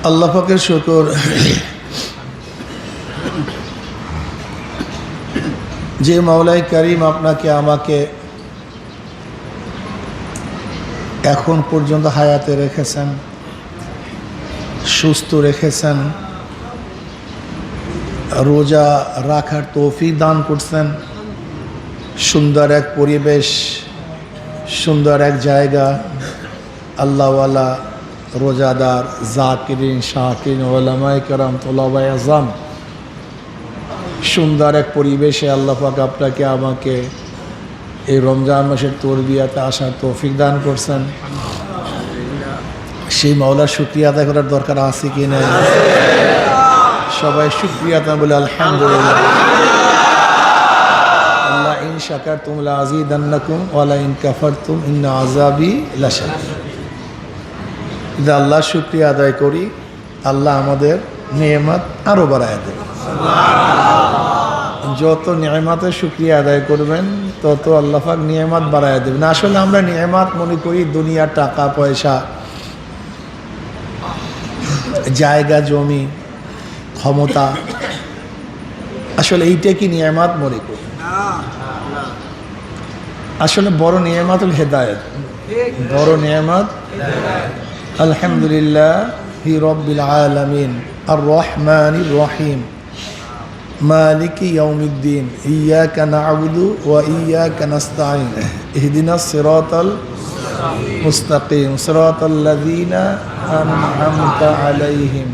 আল্লাহ পাকের শুকর যে মাওলাই করিম আপনাকে আমাকে এখন পর্যন্ত হায়াতে রেখেছেন, সুস্থ রেখেছেন, রোজা রাখার তৌফিক দান করছেন, সুন্দর এক পরিবেশ, সুন্দর এক জায়গা, আল্লাহওয়ালা, রোজাদার, জাকিরিন, শাকিরিন, ওলামায়ে কেরাম, তোলাবায়ে আযম, সুন্দর এক পরিবেশে আল্লাহ পাক আপনাকে আমাকে এই রমজান মাসের তরবিয়াতে আসার তৌফিক দান করছেন। সেই মাওলার শুকরিয়া আদায় করার দরকার আছে কি না? সবাই শুকরিয়া আদায় বলে আলহামদুলিল্লাহ। আল্লাহ ইন শাকারতুম লাযীদান্নাকুম ওয়া লা ইন কাফারতুম ইন্না আযাবি লাশাদীদ। যদি আল্লাহ শুকরিয়া আদায় করি, আল্লাহ আমাদের নেয়ামত আরো বাড়ায় দেবে। যত নিয়ামতের শুকরিয়া আদায় করবেন তত আল্লাহ পাক নিয়ামত বাড়ায় দেবেন। আসলে আমরা নিয়ামত মনে করি দুনিয়ার টাকা পয়সা, জায়গা জমি, ক্ষমতা। আসলে এইটা কি নিয়ামত মনে করি? আসলে বড় নিয়ামতুল হেদায়েত, বড় নিয়ামত আলহামদুলিল্লাহি রাব্বিল আলামিন আর রহমানির রহিম মালিকি ইয়াউমিদ্দিন ইয়্যাকা না'বুদু ওয়া ইয়্যাকা নাস্তাঈন ইহদিনাস সিরাতাল মুস্তাকিম সিরাতাল লাযীনা আন'আমতা আলাইহিম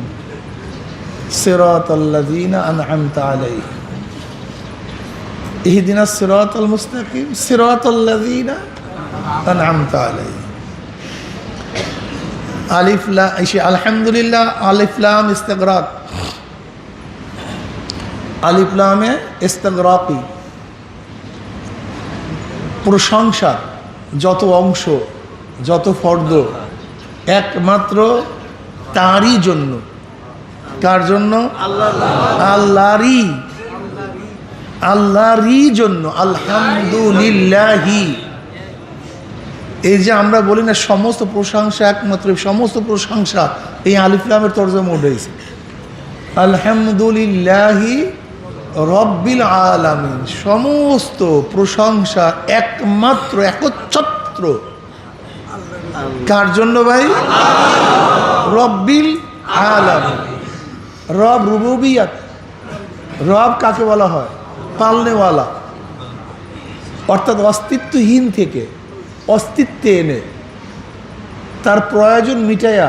সিরাতাল লাযীনা আন'আমতা আলাইহিম ইহদিনাস সিরাতাল মুস্তাকিম সিরাতাল লাযীনা আন'আমতা আলাইহিম। আলিফ লাম, আলহামদুলিল্লাহ আলিফ লাম ইস্তিগরাক, আলিফ লামে ইস্তিগরাকি, প্রশংসা যত অংশ, যত ফর্দ একমাত্র তারই জন্য। কার জন্য? আল্লাহরই, আল্লাহরই জন্য। আলহামদুলিল্লাহি। এই যে আমরা বলি না সমস্ত প্রশংসা একমাত্র, সমস্ত প্রশংসা এই আলিফ লামের তরজমা উঠেছে। আলহামদুলিল্লাহি রব্বিল আলামিন, সমস্ত প্রশংসা একমাত্র একচ্ছত্র কার জন্য ভাই? রব্বিল আলামিন। রব রুবুবিয়ত। রব কাকে বলা হয়? পালনেওয়ালা, অর্থাৎ অস্তিত্বহীন থেকে অস্তিত্বে এনে তার প্রয়োজন মিটাইয়া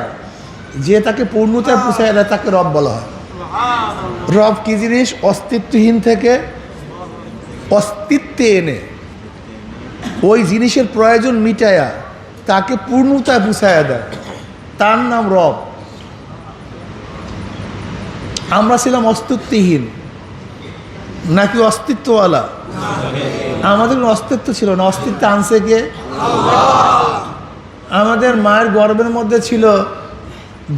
যে তাকে পূর্ণতায় পৌঁছায় দেয় তাকে রব বলা হয়। রব কি জিনিস? অস্তিত্বহীন থেকে অস্তিত্বে এনে ওই জিনিসের প্রয়োজন মিটাইয়া তাকে পূর্ণতায় পৌঁছায় দেয়, তার নাম রব। আমরা ছিলাম অস্তিত্বহীন নাকি অস্তিত্বওয়ালা? আমাদের অস্তিত্ব ছিল না, অস্তিত্ব আনছে কে? আমাদের মায়ের গর্ভের মধ্যে ছিল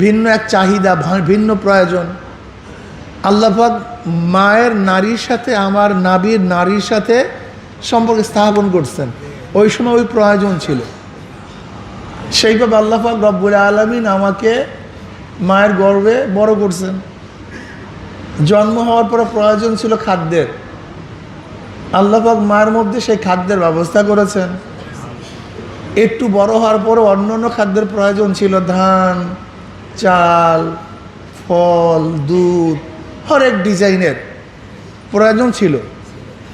ভিন্ন এক চাহিদা, ভিন্ন প্রয়োজন। আল্লাহ পাক মায়ের নারীর সাথে আমার নাবির নারীর সাথে সম্পর্ক স্থাপন করছেন। ওই সময় ওই প্রয়োজন ছিল। সেইভাবে আল্লাহ পাক রব্বুল আলামিন আমাকে মায়ের গর্ভে বড় করছেন। জন্ম হওয়ার পরে প্রয়োজন ছিল খাদ্যের। আল্লাহ পাক মায়ের মধ্যে সেই খাদ্যের ব্যবস্থা করেছেন। একটু বড় হওয়ার পরে অন্য অন্য খাদ্যের প্রয়োজন ছিল, ধান, চাল, ফল, দুধ, হরেক ডিজাইনের প্রয়োজন ছিল।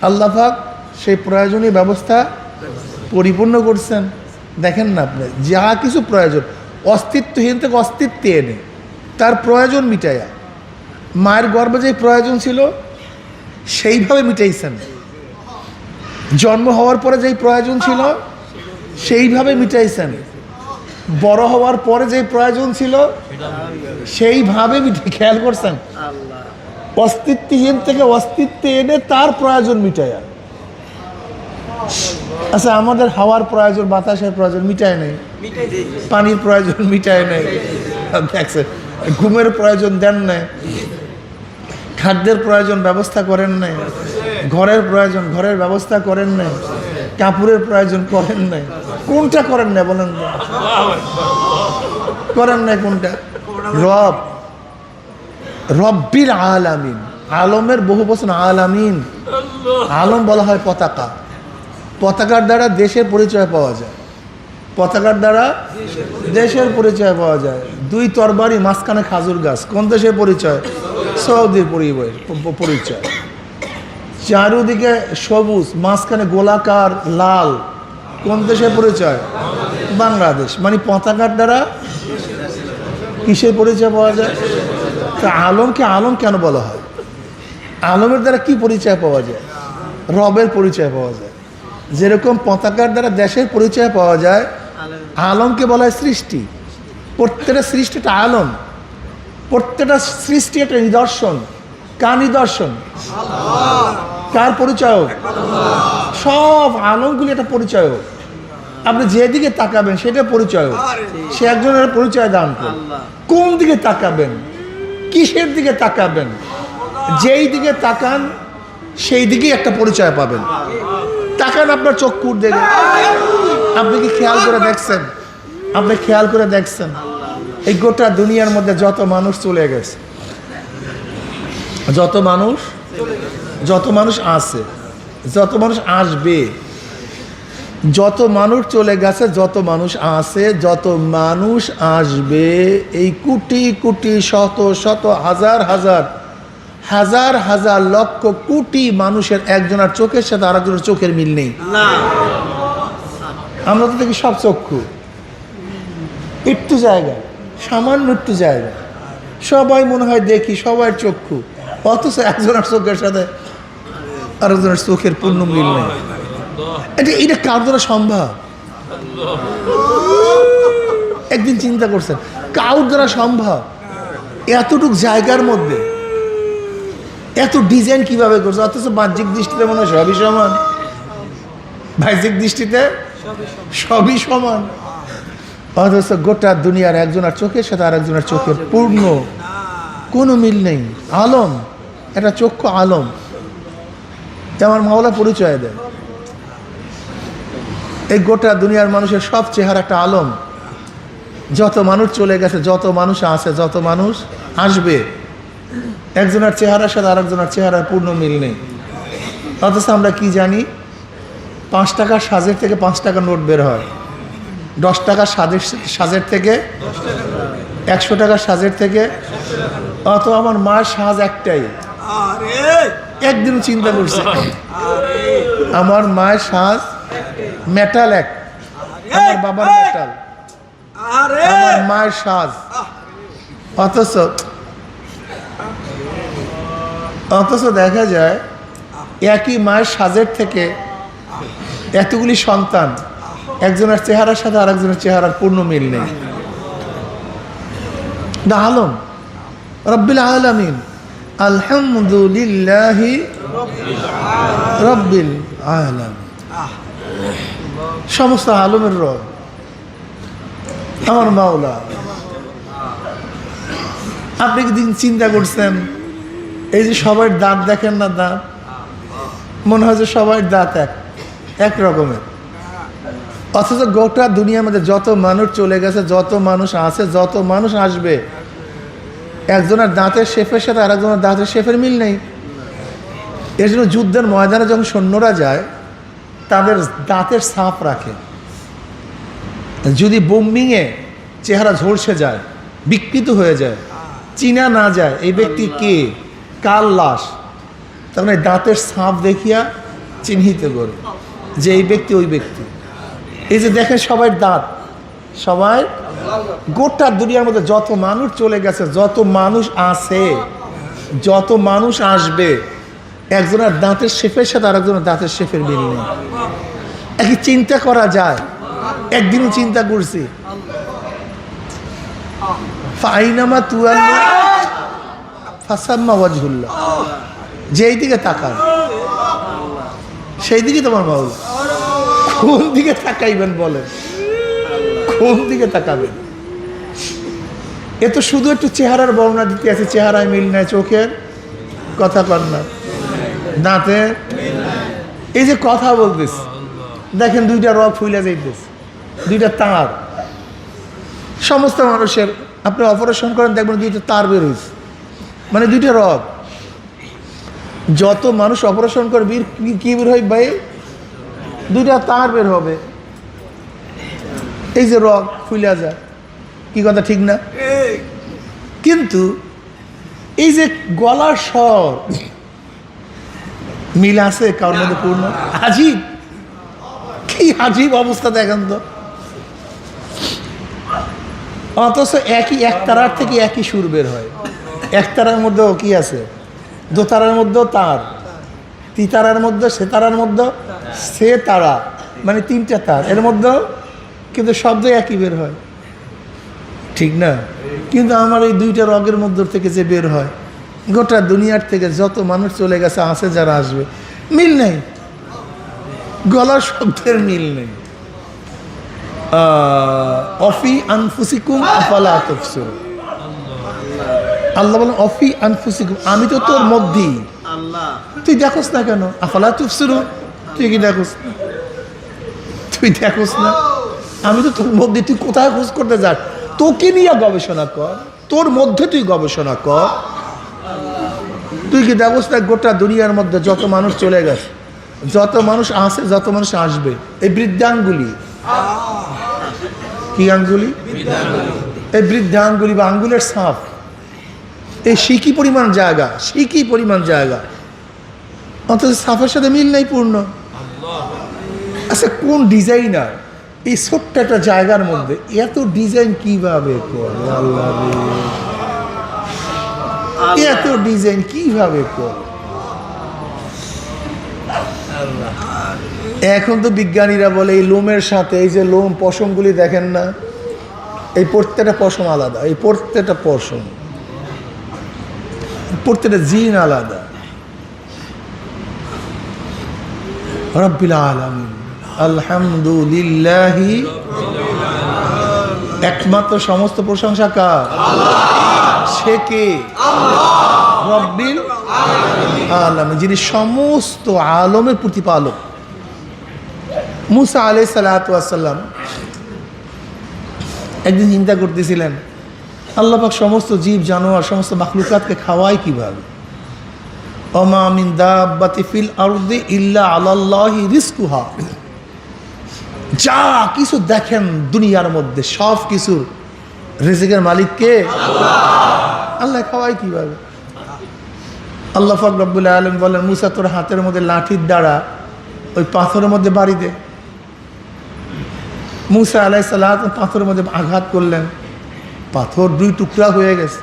আল্লাহ পাক সেই প্রয়োজনীয় ব্যবস্থা পরিপূর্ণ করছেন। দেখেন না আপনি, যা কিছু প্রয়োজন অস্তিত্বহীন থেকে অস্তিত্বে এনে তার প্রয়োজন মিটাইয়া, মায়ের গর্ভে যে প্রয়োজন ছিল সেইভাবে মিটাইছেন। জন্ম হওয়ার পরে যেই প্রয়োজন ছিল সেইভাবে মিটাইছেন। বড় হওয়ার পরে যে প্রয়োজন ছিল সেইভাবে খেয়াল করছেন। অস্তিত্বহীন থেকে অস্তিত্বে এনে তার প্রয়োজন মিটাইয়া। আচ্ছা, আমাদের হাওয়ার প্রয়োজন, বাতাসের প্রয়োজন মিটায় নাই, পানির প্রয়োজন মিটায় নাই, দেখছেন, ঘুমের প্রয়োজন দেন নাই, খাদ্যের প্রয়োজন ব্যবস্থা করেন নাই, ঘরের প্রয়োজন ঘরের ব্যবস্থা করেন নাই, কাপড়ের প্রয়োজন করেন নাই। কোনটা করেন না বলেন? করেন নাই কোনটা? রব রব্বিল আলামিন, আলমের বহু বচন আলামিন। আলম বলা হয় পতাকা, পতাকার দ্বারা দেশের পরিচয় পাওয়া যায়, পতাকার দ্বারা দেশের পরিচয় পাওয়া যায়। দুই তরবারি মাঝখানে খাজুর গাছ, কোন দেশের পরিচয়? সৌদির পরিচয়। চারুদিকে সবুজ, মাঝখানে গোলাকার লাল, কোন দেশের পরিচয়? বাংলাদেশ। মানে পতাকার দ্বারা কিসের পরিচয় পাওয়া যায়? তা আলমকে আলম কেন বলা হয়? আলমের দ্বারা কি পরিচয় পাওয়া যায়? রবের পরিচয় পাওয়া যায়। যেরকম পতাকার দ্বারা দেশের পরিচয় পাওয়া যায়, আলমকে বলা হয় সৃষ্টি। প্রত্যেকটা সৃষ্টিটা আলম, প্রত্যেকটা সৃষ্টি একটা নিদর্শন। কার নিদর্শন? কার পরিচয়? সব আলমগুলি একটা পরিচয়। আপনি যেদিকে তাকাবেন সেটা পরিচয়, সে একজনের পরিচয় দান করেন। কোন দিকে তাকাবেন, কিসের দিকে তাকাবেন, যেই দিকে তাকান সেই দিকেই একটা পরিচয় পাবেন। তাকান আপনার চক্ষুর দিকে, আপনি কি খেয়াল করে দেখছেন? আপনি খেয়াল করে দেখছেন এই গোটা দুনিয়ার মধ্যে যত মানুষ চলে গেছে, যত মানুষ আছে, যত মানুষ আসবে, যত মানুষ চলে গেছে, যত মানুষ আছে, যত মানুষ আসবে, এই কোটি কোটি শত শত হাজার হাজার হাজার হাজার লক্ষ কোটি মানুষের একজনের চোখের সাথে আরেকজনের চোখের মিল নেই। আমরা তো দেখি সব চক্ষু, একটু জায়গা, সামান্য একটু জায়গা, সবাই মনে হয় দেখি সবার চক্ষু, অথচ একজনের চোখের সাথে আরেকজনের চোখের পূর্ণ মিল নেই। এটা কার দ্বারা সম্ভব? একদিন চিন্তা করছেন কার দ্বারা সম্ভব? এতটুক জায়গার মধ্যে এত ডিজাইন কিভাবে করছে? অথচ বাহ্যিক দৃষ্টিতে মনে হয় সবই সমান, বাহ্যিক দৃষ্টিতে সবই সমান, অথচ গোটা দুনিয়ার একজনের চোখের সাথে আরেকজনের চোখের পূর্ণ কোনো মিল নেই। আলম, এটা চক্ষু আলম, আমার মাওলা পরিচয় দেয়। এই গোটা দুনিয়ার মানুষের সব চেহারা একটা আলম। যত মানুষ চলে গেছে, যত মানুষ আছে, যত মানুষ আসবে, একজনের চেহারার সাথে আরেকজনের চেহারার পূর্ণ মিল নেই। অথচ আমরা কি জানি? 5 টাকার সাজের থেকে 5 টাকার নোট বের হয়, 10 টাকার সাজের থেকে 100 টাকার সাজের থেকে। অত আমার মার সাজ একটাই। একদিন চিন্তা করছে, আমার মায়ের সাজ মেটাল এক, আমার বাবার মেটাল, আমার মায়ের সাজ। অথচ দেখা যায় একই মায়ের সাজের থেকে এতগুলি সন্তান, একজনের চেহারার সাথে আরেকজনের চেহারার পূর্ণ মিল নেই। না আলম রব্বিল আলামিন, আলহামদুলিল্লাহি রব্বিল আলামিন, সমস্ত আলমের রব আমার মাওলা। আপনি কি দিন চিন্তা করছেন এই যে সবার দাঁত দেখেন না, দাঁত মনে হয় যে সবার দাঁত এক রকমের, অথচ গোটা দুনিয়ার মধ্যে যত মানুষ চলে গেছে, যত মানুষ আছে, যত মানুষ আসবে, একজনের দাঁতের শেফের সাথে আরেকজনের দাঁতের শেফের মিল নেই। এর জন্য যুদ্ধের ময়দানে যখন সৈন্যরা যায় তাদের দাঁতের ছাপ রাখে। যদি বোম্বিংয়ে চেহারা ঝলসে যায়, বিকৃত হয়ে যায়, চিনা না যায় এই ব্যক্তি কে, কার লাশ, তখন এই দাঁতের ছাপ দেখিয়া চিহ্নিত করে যে এই ব্যক্তি ওই ব্যক্তি। এই যে দেখেন সবাই দাঁত, সবাই গোটা দুনিয়ার মধ্যে যত মানুষ চলে গেছে, যত মানুষ আছে, যত মানুষ আসবে, একজনের দাঁতের শেফের সাথে আরেকজনের দাঁতের শেফের মিল নেই। একই চিন্তা করা যায়? একদিনও চিন্তা করছি, ফাইনামা তুয়াল্লু ফাসাম্মা ওয়াজহুল্লাহ, যেই দিকে তাকান সেই দিকে তোমার মাওলা। কোন দিকে তাকাইবেন বলেন? কোন দিকে তাকাবেন? এ তো শুধু একটু চেহারার বর্ণনা দিতে আছে, চেহারায় মিল নাই, চোখের কথা কর না, দাঁতের, এই যে কথা বলতেছে দেখেন দুইটা রক ফুইলা যাইতেছে, দুইটা তার। সমস্ত মানুষের আপনি অপারেশন করেন দেখবেন দুইটা তার বের হয়েছে, মানে দুইটা রগ। যত মানুষ অপারেশন করবে কি বের হয় ভাই? দুইটা তার বের হবে। এই যে রগ ফুলে যায়, কি কথা ঠিক না? কিন্তু এই যে গলার স্বর মিল আছে কারোর মধ্যে পূর্ণ? আজীব, কি আজীব অবস্থা দেখেন তো। অথচ একই একতারার থেকে একই সুর বের হয়। একতারার মধ্যেও কি আছে? দোতারার মধ্যেও তার, তিতারার মধ্যে সেতারার মধ্যে সে তারা, মানে তিনটা তার, এর মধ্যেও কিন্তু শব্দ একই বের হয়, ঠিক না? কিন্তু আমার এই দুইটা রগের মধ্যে থেকে যে বের হয়, গোটা দুনিয়ার থেকে যত মানুষ চলে গেছে, আছে যারা আসবে, মিল নেই, গলার শব্দের মিল নেই। অফি আনফুসিকুম আফালা তুবসিরুন। আল্লাহ বলেন অফি আনফুসিকুম, আমি তো তোর মধ্যেই, তুই দেখোস না কেন? আফালা তুবসিরুন, তুই কি দেখোস না? তুই দেখোস না? আমি তো তোর মধ্যে, তুই কোথায় খোঁজ করতে যাস? তোকে নিয়ে গবেষণা কর, তোর মধ্যে তুই গবেষণা কর। তুই কি দেখোস না গোটা দুনিয়ার মধ্যে যত মানুষ চলে গেছে, যত মানুষ আসে, যত মানুষ আসবে, এই বৃদ্ধাঙ্গুলি, কি আঙ্গুলি? এই বৃদ্ধাঙ্গুলি বা আঙ্গুলের ছাপ, এই সিকি পরিমাণ জায়গা, সিকি পরিমাণ জায়গা, অথচ ছাপের সাথে মিল নাই পূর্ণ। আচ্ছা, কোন ডিজাইনার এই ছোট্ট একটা জায়গার মধ্যে এত ডিজাইন কিভাবে করে? আল্লাহ রে, এত ডিজাইন কিভাবে করে? এখন তো বিজ্ঞানীরা বলে এই লোমের সাথে, এই যে লোম পশমগুলি দেখেন না, এই প্রত্যেকটা পশম আলাদা, এই প্রত্যেকটা পশম, প্রত্যেকটা জিন আলাদা। রব্বিল আলামিন, আলহামদুলিল্লাহি, একমাত্র সমস্ত প্রশংসা কার? সে কে? রব্বিল আলামিন, যিনি সমস্ত আলমের প্রতিপালক। মুসা আলাইহিস সালাতু ওয়াস সালাম একদিন চিন্তা করতেছিলেন, আল্লাহ পাক সমস্ত জীব জানোয়ার, সমস্ত মাখলুকাতকে খাওয়ায় কিভাবে? ওমা মিন দাব্বাতি ফিল আরদি ইল্লা আলাল্লাহি রিজকুহা। যা কিছু দেখেন দুনিয়ার মধ্যে, সব কিছু রিজিকের মালিক কে? আল্লাহ খাওয়ায় কিভাবে? আল্লাহ পাক রব্বুল আলামিন বলেন, মুসা তোর হাতের মধ্যে লাঠির দ্বারা ওই পাথরের মধ্যে বাড়ি দে। মুসা আলাইহিস সালাম পাথরের মধ্যে আঘাত করলেন, পাথর দুই টুকরা হয়ে গেছে।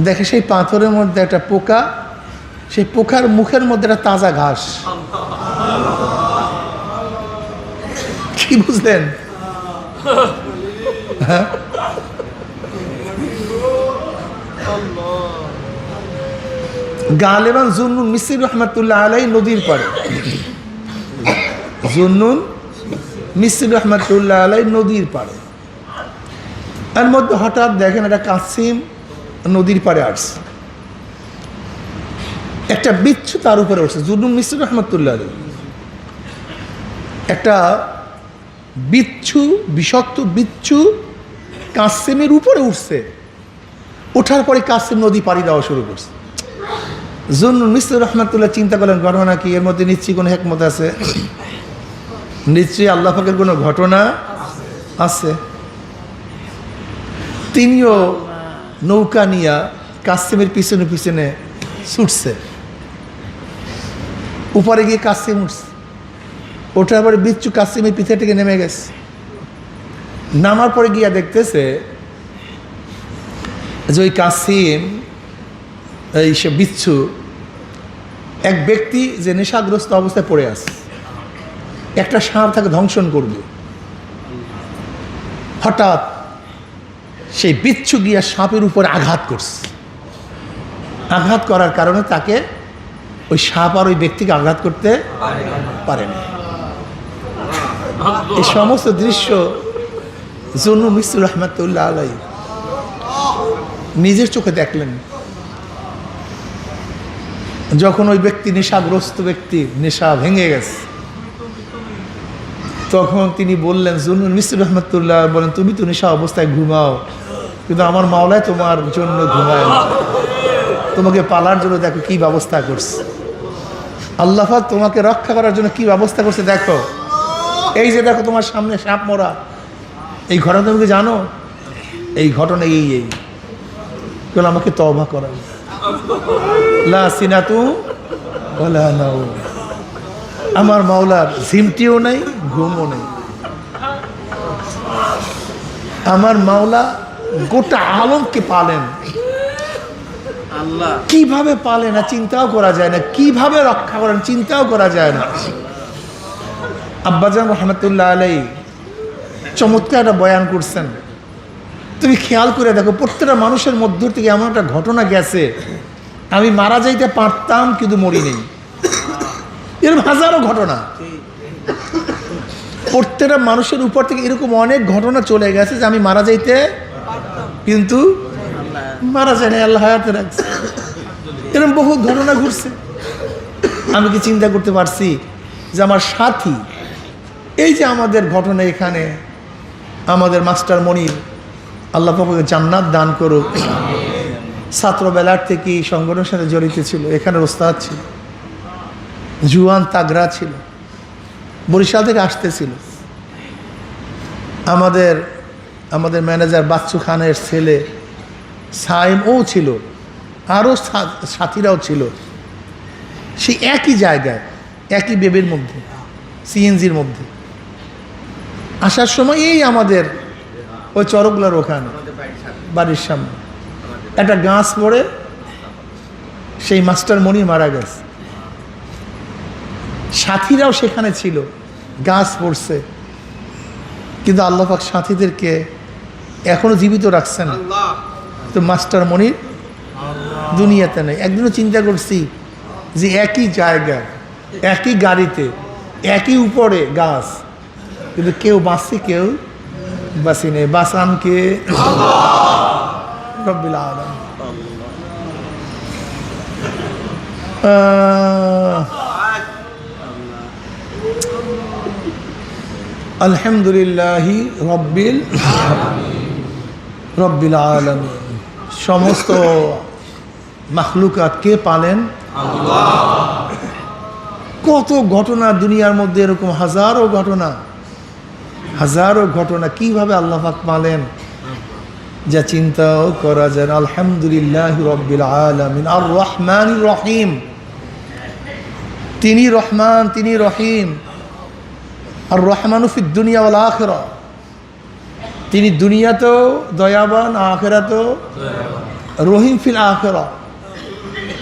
দেখে সেই পাথরের মধ্যে একটা পোকা, সেই পোকার মুখের মধ্যে একটা তাজা ঘাস। কি বুঝলেন? হ্যাঁ, গালেবান জুন্নুন মিসরি রহমাতুল্লাহ আলাইহি নদীর পাড়ে, জুন্নুন মিসরি রহমাতুল্লাহ আলাইহি নদীর পাড়ে, এর মধ্যে হঠাৎ দেখেন একটা কাসিম নদীর পাড়ে আসছে, একটা বিচ্ছু তার উপরে উঠছে। জুন্নুন মিসরি রহমাতুল্লাহ আলাইহি একটা বিচ্ছু, বিষাক্ত বিচ্ছু কাসিমের উপরে উঠছে। ওঠার পরে কাসিম নদী পাড়ি দেওয়া শুরু করছে। জুন্নুন মিসরি রহমাতুল্লাহ চিন্তা করলেন, ঘটনা কি? এর মধ্যে নিশ্চয়ই কোনো হিকমত আছে, নিশ্চয়ই আল্লাহ পাকের কোনো ঘটনা আছে। তিনিও নৌকা নিয়ে কাসিমের পিছনে পিছনে ছুটছে। উপরে গিয়ে কাসিম উঠছে, ওঠার পরে বিচ্ছু কাসিমের পিছে থেকে নেমে গেছে। নামার পরে গিয়া দেখতেছে যে ওই কাসিম, এই সে বিচ্ছু, এক ব্যক্তি যে নেশাগ্রস্ত অবস্থায় পড়ে আছে, একটা সাপ তাকে ধ্বংসন করবে। হঠাৎ সেই বিচ্ছু গিয়া সাপের উপরে আঘাত করছে। আঘাত করার কারণে তাকে ওই সাপ আর ওই ব্যক্তিকে আঘাত করতে পারেনি। এই সমস্ত দৃশ্য জুন্নুন মিসরি রহমাতুল্লাহ আলাইহি নিজের চোখে দেখলেন। যখন ওই ব্যক্তি, নেশাগ্রস্ত ব্যক্তি, নেশা ভেঙে গেছে, তখন তিনি বললেন, জুন্নুন মিসরি রহমাতুল্লাহ বলেন, তুমি তো নেশা অবস্থায় ঘুমাও, কিন্তু আমার মাওলায় তোমার জন্য ঘুমায় না, তোমাকে পালার জন্য দেখো কি ব্যবস্থা করছে আল্লাহ পাক, তোমাকে রক্ষা করার জন্য কি ব্যবস্থা করছে দেখো। এই যে দেখো তোমার সামনে সাপ মরা, এই ঘটনা তুমি জানো? এই ঘটনা এই কেউ আমাকে তওবা করা, লা সিনাতু ওয়ালা নাওম। আমার মাওলার ঝিমটিও নেই, ঘুমও নেই। আমার মাওলা গোটা আলমকে পালেন, কিভাবে পালেন না চিন্তাও করা যায় না, কিভাবে রক্ষা করেন চিন্তাও করা যায় না। আব্বাজান রহমতুল্লাহ আলাই চমৎকার একটা বয়ান করছেন। তুমি খেয়াল করে দেখো, প্রত্যেকটা মানুষের মধ্য থেকে এমন একটা ঘটনা গেছে, আমি মারা যাইতে পারতাম কিন্তু মরি নেই। এরকম হাজারো ঘটনা প্রত্যেকটা মানুষের উপর থেকে এরকম অনেক ঘটনা চলে গেছে যে আমি মারা যাইতে কিন্তু মারা যায় না, আল্লাহ হায়াতে রাখছে। এরকম বহু ঘটনা ঘটছে। আমি কি চিন্তা করতে পারছি যে আমার সাথী, এই যে আমাদের ঘটনা, এখানে আমাদের মাস্টার মনির, আল্লাহ পাকে জান্নাত দান করুক, ছাত্রবেলার থেকে সংগঠনের সাথে জড়িত ছিল, এখানে ওস্তাদ ছিল, জুয়ান তাগড়া ছিল, বরিশাল থেকে আসতেছিল। আমাদের ম্যানেজার বাচ্চু খানের ছেলে সাইম ও ছিল, আরও সাথীরাও ছিল। সেই একই জায়গায়, একই বেবের মধ্যে, সিএনজির মধ্যে আসার সময় এই আমাদের ওই চরকগুলার ওখানে বাড়ির সামনে একটা গাছ পড়ে সেই মাস্টার মনি মারা গেছে। সাথীরাও সেখানে ছিল, গাছ পড়ছে, কিন্তু আল্লাহ পাক সাথীদেরকে এখনো জীবিত রাখছেন। তো মাস্টার মনির দুনিয়াতে নেই। একদিনও চিন্তা করছি যে একই জায়গায়, একই গাড়িতে, একই উপরে গাছ, কিন্তু কেউ বাঁচছে, কেউ বাঁচি নেই। বাঁচান কে? রব্বিল আলামিন। আলহামদুলিল্লাহি রব্বিল আলামিন। সমস্ত মাখলুকাত কে পালেন? আল্লাহ। কত ঘটনা দুনিয়ার মধ্যে, এরকম হাজারো ঘটনা কিভাবে আল্লাহ পাক পালেন যা চিন্তাও করা যায়। আলহামদুলিল্লাহি রব্বিল আলামিন। আর রহমানির রহিম, তিনি রহমান, তিনি রহিম। আর রহমানু ফিদ দুনিয়া ওয়াল আখিরা, তিনি দুনিয়াতেও দয়াবান, আখিরাতেও রহিম ফিল আখিরা।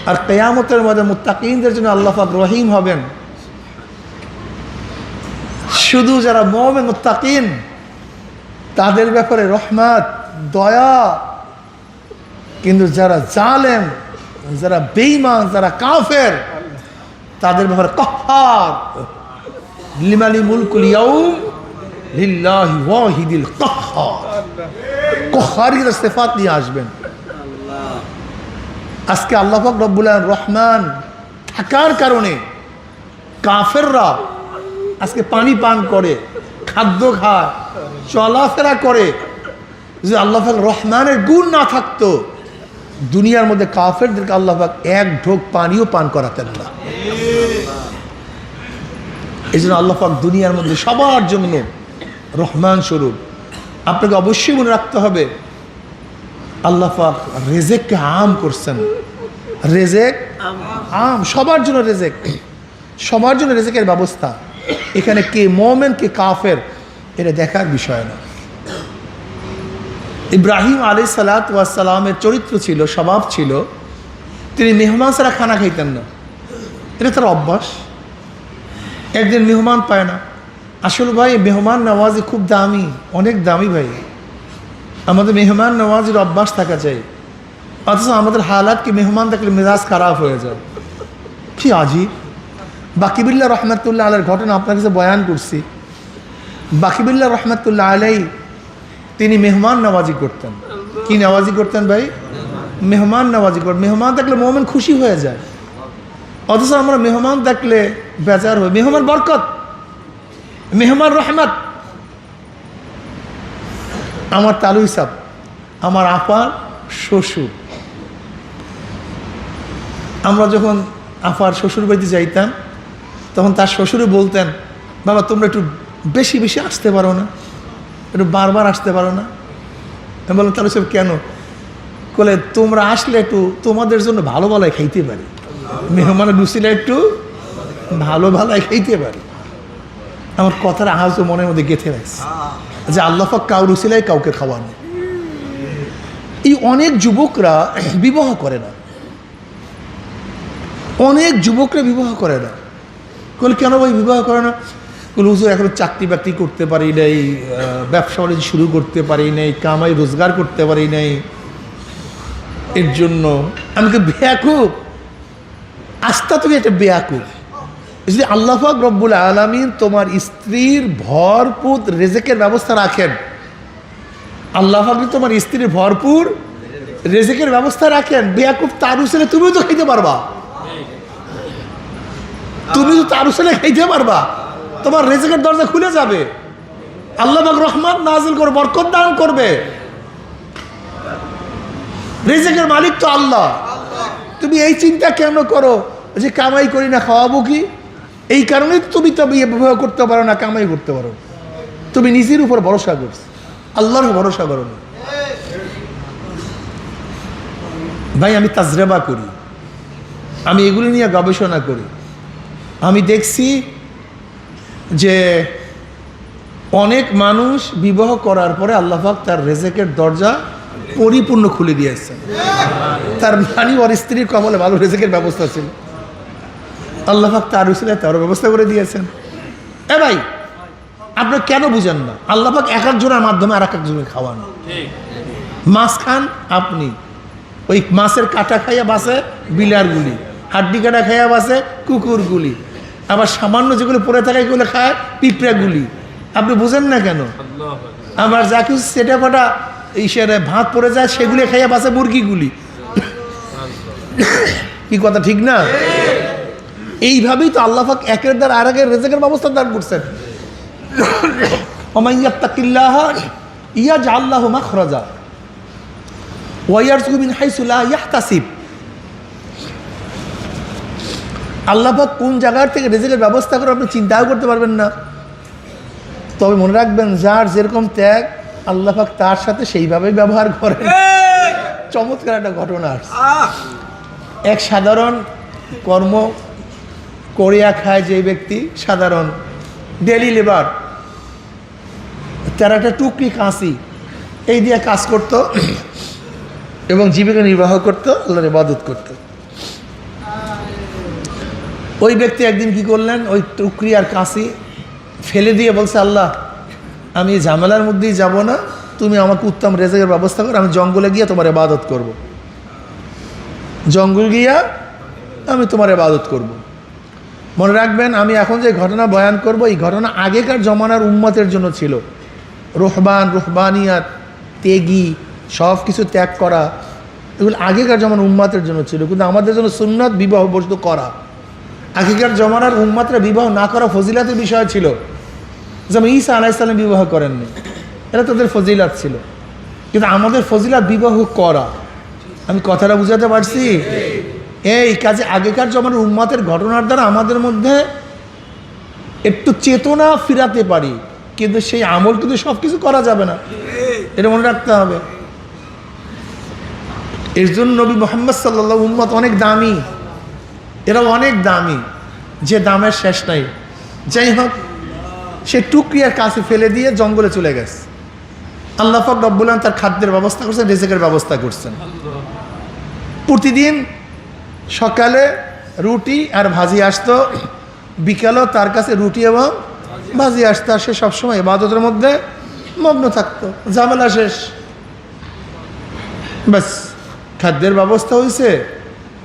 আর কিয়ামতের মধ্যে মুত্তাকিনদের জন্য আল্লাহ পাক রহিম হবেন। শুধু যারা মুমিন মুত্তাকিন তাদের ব্যাপারে রহমত, দয়া, কিন্তু যারা জালেম, যারা বেঈমান, যারা কাফের, তাদের ব্যাপারে কাহ্হার। লিমানি মুলকুল ইয়াউম লিল্লাহি ওয়াহিদিল কাহ্হার। কাহ্হারের সিফাত নিয়ে আসবেন। আজকে আল্লাহ পাক রব্বুল আলামিন রহমান থাকার কারণে কাফেররা আজকে পানি পান করে, খাদ্য খায়, চলাফেরা করে। যদি আল্লাহ পাক রহমানের গুণ না থাকতো, দুনিয়ার মধ্যে কাফেরদেরকে আল্লাহ পাক এক ঢোক পানিও পান করাতেন না। এই জন্য আল্লাহ পাক দুনিয়ার মধ্যে সবার জন্য রহমান স্বরূপ। আপনাকে অবশ্যই মনে রাখতে হবে, আল্লাহ পাক রেজেককে আম করছেন। রেজেক আম, সবার জন্য রেজেক, সবার জন্য রেজেকের ব্যবস্থা। এখানে কে মুমিন কে কাফের এটা দেখার বিষয় না। ইব্রাহিম আলাইহিস সালাতু ওয়াস সালামের চরিত্র ছিল, স্বভাব ছিল, তিনি মেহমান ছাড়া খানা খাইতেন না। এটা তার অভ্যাস। একদিন মেহমান পায় না। আসলে ভাই মেহমান নওয়াজি খুব দামি, অনেক দামি ভাই। আমাদের মেহমান নওয়াজির অভ্যাস থাকা চাই, অথচ আমাদের হালাত কি মেহমান দেখলে মেজাজ খারাপ হয়ে যায়। কি আজীব। বাকিবিল্লাহ রহমতুল্লাহ আলাইহির ঘটনা আপনার কাছে বয়ান করছি। বাকিবিল্লাহ রহমতুল্লাহ আলাইহি তিনি মেহমান নওয়াজি করতেন। কি নওয়াজি করতেন ভাই? মেহমান নওয়াজি করতেন। মেহমান দেখলে মুমিন খুশি হয়ে যায়, অথচ আমরা মেহমান দেখলে বেজার হই। মেহমান বরকত, মেহমান রহমত। আমার তালুই সাহেব আমার আপার শ্বশুর। আমরা যখন আপার শ্বশুর বাড়িতে যাইতাম তখন তার শ্বশুরও বলতেন, বাবা তোমরা একটু বেশি বেশি আসতে পারো না, একটু বারবার আসতে পারো না? আমি বললাম তাহলে সব কেন? বলে তোমরা আসলে একটু তোমাদের জন্য ভালো ভালোই খাইতে পারি, মেহমানের রুচিলে একটু ভালো ভালোই খাইতে পারি। আমার কথাটা আজও মনের মধ্যে গেঁথে রাখছে যে আল্লাহ পাক কাউ রুচিলাই কাউকে খাওয়ানো। এই অনেক যুবকরা বিবাহ করে না, অনেক যুবকরা বিবাহ করে না। বলে কেন ভাই বিবাহ করে না? বলে হুজুর এখন চাকরি বাকরি করতে পারি নাই, ব্যবসা বাণিজ্য শুরু করতে পারি নাই, কামাই রোজগার করতে পারি নাই, এর জন্য আমি তো বেয়াকুব। আস্থা তুমি একটা বেয়াকুব। যদি আল্লাহ পাক রব্বুল আলামিন তোমার স্ত্রীর ভরপুর রেজেকের ব্যবস্থা রাখেন, আল্লাহ পাক তোমার স্ত্রীর ভরপুর রেজেকের ব্যবস্থা রাখেন, বেয়াকুব তার উসেলে তুমিও তো খাইতে পারবা, তুমি তো তার উসেলে খাইতে পারবা, তোমার রেজেকের দরজা খুলে যাবে, আল্লাহ পাক রহমত নাজিল করবে, বরকত দান করবে। রিজিকের মালিক তো আল্লাহ। তুমি এই চিন্তা কেন করো যে কামাই করি না খাওয়াবো কি? এই কারণেই তুমি তো বিবাহ করতে পারো না, কামাই করতে পারো। তুমি নিজের উপর ভরসা করছো, আল্লাহর ভরসা করো না। ভাই আমি তাজরেবা করি, আমি এগুলি নিয়ে গবেষণা করি। আমি দেখছি যে অনেক মানুষ বিবাহ করার পরে আল্লাহ পাক তার রেজেকের দরজা পরিপূর্ণ খুলে দিয়েছেন। তার মানে ওর স্ত্রীর কপালে ভালো রেজেকের ব্যবস্থা ছিল, আল্লাহ পাক তার উসিলায় তার ব্যবস্থা করে দিয়েছেন। এ ভাই আপনি কেন বুঝেন না? আল্লাহ পাক এক একজনের মাধ্যমে আর এক একজনের খাওয়ান। মাছ খান আপনি, ওই মাছের কাটা খাইয়া বাসে বিলারগুলি, হাড্ডি কাটা খাইয়া বাসে কুকুরগুলি, আবার সামান্য যেগুলো পড়ে থাকে এগুলো খায় পিঁপড়াগুলি। আপনি বুঝেন না কেন? আবার যা কিছু সেটা ফাটা ইসের ভাত পড়ে যায় সেগুলি খাইয়া বাসে মুরগিগুলি। কি কথা ঠিক না? এইভাবেই তো আল্লাহ পাক একের দ্বার আর একের রেজেকের ব্যবস্থা দান করছেন। ওমান ইয়াত্তাকিল্লাহ ইয়াজআল লাহু মাখরাজা ওয়া ইয়ারযুকহু মিন হাইসু লা ইয়াহতাসিব। আল্লাহ পাক কোন জায়গার থেকে রিজিকের ব্যবস্থা করে আপনি চিন্তাও করতে পারবেন না। তবে মনে রাখবেন, যার যেরকম ত্যাগ আল্লাহ পাক তার সাথে সেইভাবেই ব্যবহার করেন। চমৎকার একটা ঘটনা আসছে। এক সাধারণ কর্ম করিয়া খায় যে ব্যক্তি, সাধারণ ডেলি লেবার, তার একটা টুকরি কাঁচি এই দিয়ে কাজ করত এবং জীবিকা নির্বাহ করত, আল্লাহর ইবাদত করত। ওই ব্যক্তি একদিন কি করলেন, ওই টুকরি আর কাঁচি ফেলে দিয়ে বলছে, আল্লাহ আমি ঝামেলার মধ্যেই যাব না, তুমি আমাকে উত্তম রেজেকের ব্যবস্থা করো, আমি জঙ্গলে গিয়ে তোমার ইবাদত করব। জঙ্গল গিয়া আমি তোমার ইবাদত করব। মনে রাখবেন, আমি এখন যে ঘটনা বয়ান করব, এই ঘটনা আগেকার জমানার উম্মতের জন্য ছিল। রুহবান, রুহবানিয়াত, ত্যাগী, সব কিছু ত্যাগ করা, এগুলো আগেকার জমানার উম্মতের জন্য ছিল। কিন্তু আমাদের জন্য সুন্নাত বিবাহ বস্তু করা। আগেকার জমানার উম্মতরা বিবাহ না করা ফজিলাতের বিষয় ছিল। যেমন ঈসা আলাইহিস সালাম বিবাহ করেননি, এটা তাদের ফজিলাত ছিল। কিন্তু আমাদের ফজিলাত বিবাহ করা। আমি কথাটা বুঝাতে পারছি? এই কাজে আগেকার জমানার উম্মতের ঘটনার দ্বারা আমাদের মধ্যে একটু চেতনা ফিরাতে পারি, কিন্তু সেই আমল কিন্তু সব কিছু করা যাবে না, এটা মনে রাখতে হবে। এর জন্য নবী মুহাম্মদ সাল্লাল্লাহু উম্মত অনেক দামি, এরা অনেক দামি, যে দামের শেষ নাই। যাই হোক, সে টুকরিয়ার কাছে ফেলে দিয়ে জঙ্গলে চলে গেছে। আল্লাহ পাক রব্বুল আলামিন তার খাদ্যের ব্যবস্থা করছেন, রিজিকের ব্যবস্থা করছেন। প্রতিদিন সকালে রুটি আর ভাজি আসতো, বিকালেও তার কাছে রুটি এবং ভাজি আসতো। আর সে সবসময় ইবাদতের মধ্যে মগ্ন থাকতো। ঝামেলা শেষ, ব্যাস খাদ্যের ব্যবস্থা হয়েছে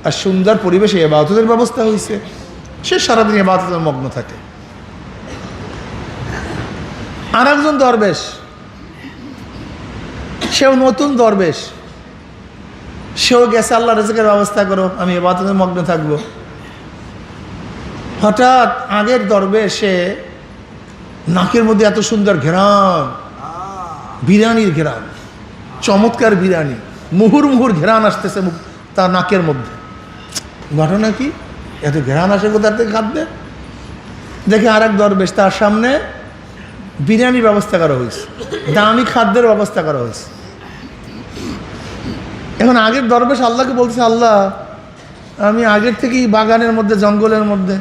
আর সুন্দর পরিবেশে ইবাদতের ব্যবস্থা হয়েছে। সে সারাদিন ইবাদতের মগ্ন থাকে। আর একজন দরবেশ, সেও নতুন দরবেশ, সেও গেছে, আল্লাহ রিজিকের ব্যবস্থা করো, আমি ইবাদতের মগ্ন থাকবো। হঠাৎ আগের দরবেশে নাকের মধ্যে এত সুন্দর ঘেরান, বিরিয়ানির ঘেরান, চমৎকার বিরিয়ানি, মুহুর মুহুর ঘেরান আসতেছে তার নাকের মধ্যে। ঘটনা কি, এত ঘেরান আসে কোথার থেকে খাদ্যে? দেখে আর এক দরবেশ, তার সামনে বিরিয়ানির ব্যবস্থা করা হয়েছে, দামি খাদ্যের ব্যবস্থা করা হয়েছে। এখন আগের দরবেশ আল্লাহকে বলছে, আল্লাহ আমি আগের থেকেই বাগানের মধ্যে, জঙ্গলের মধ্যে,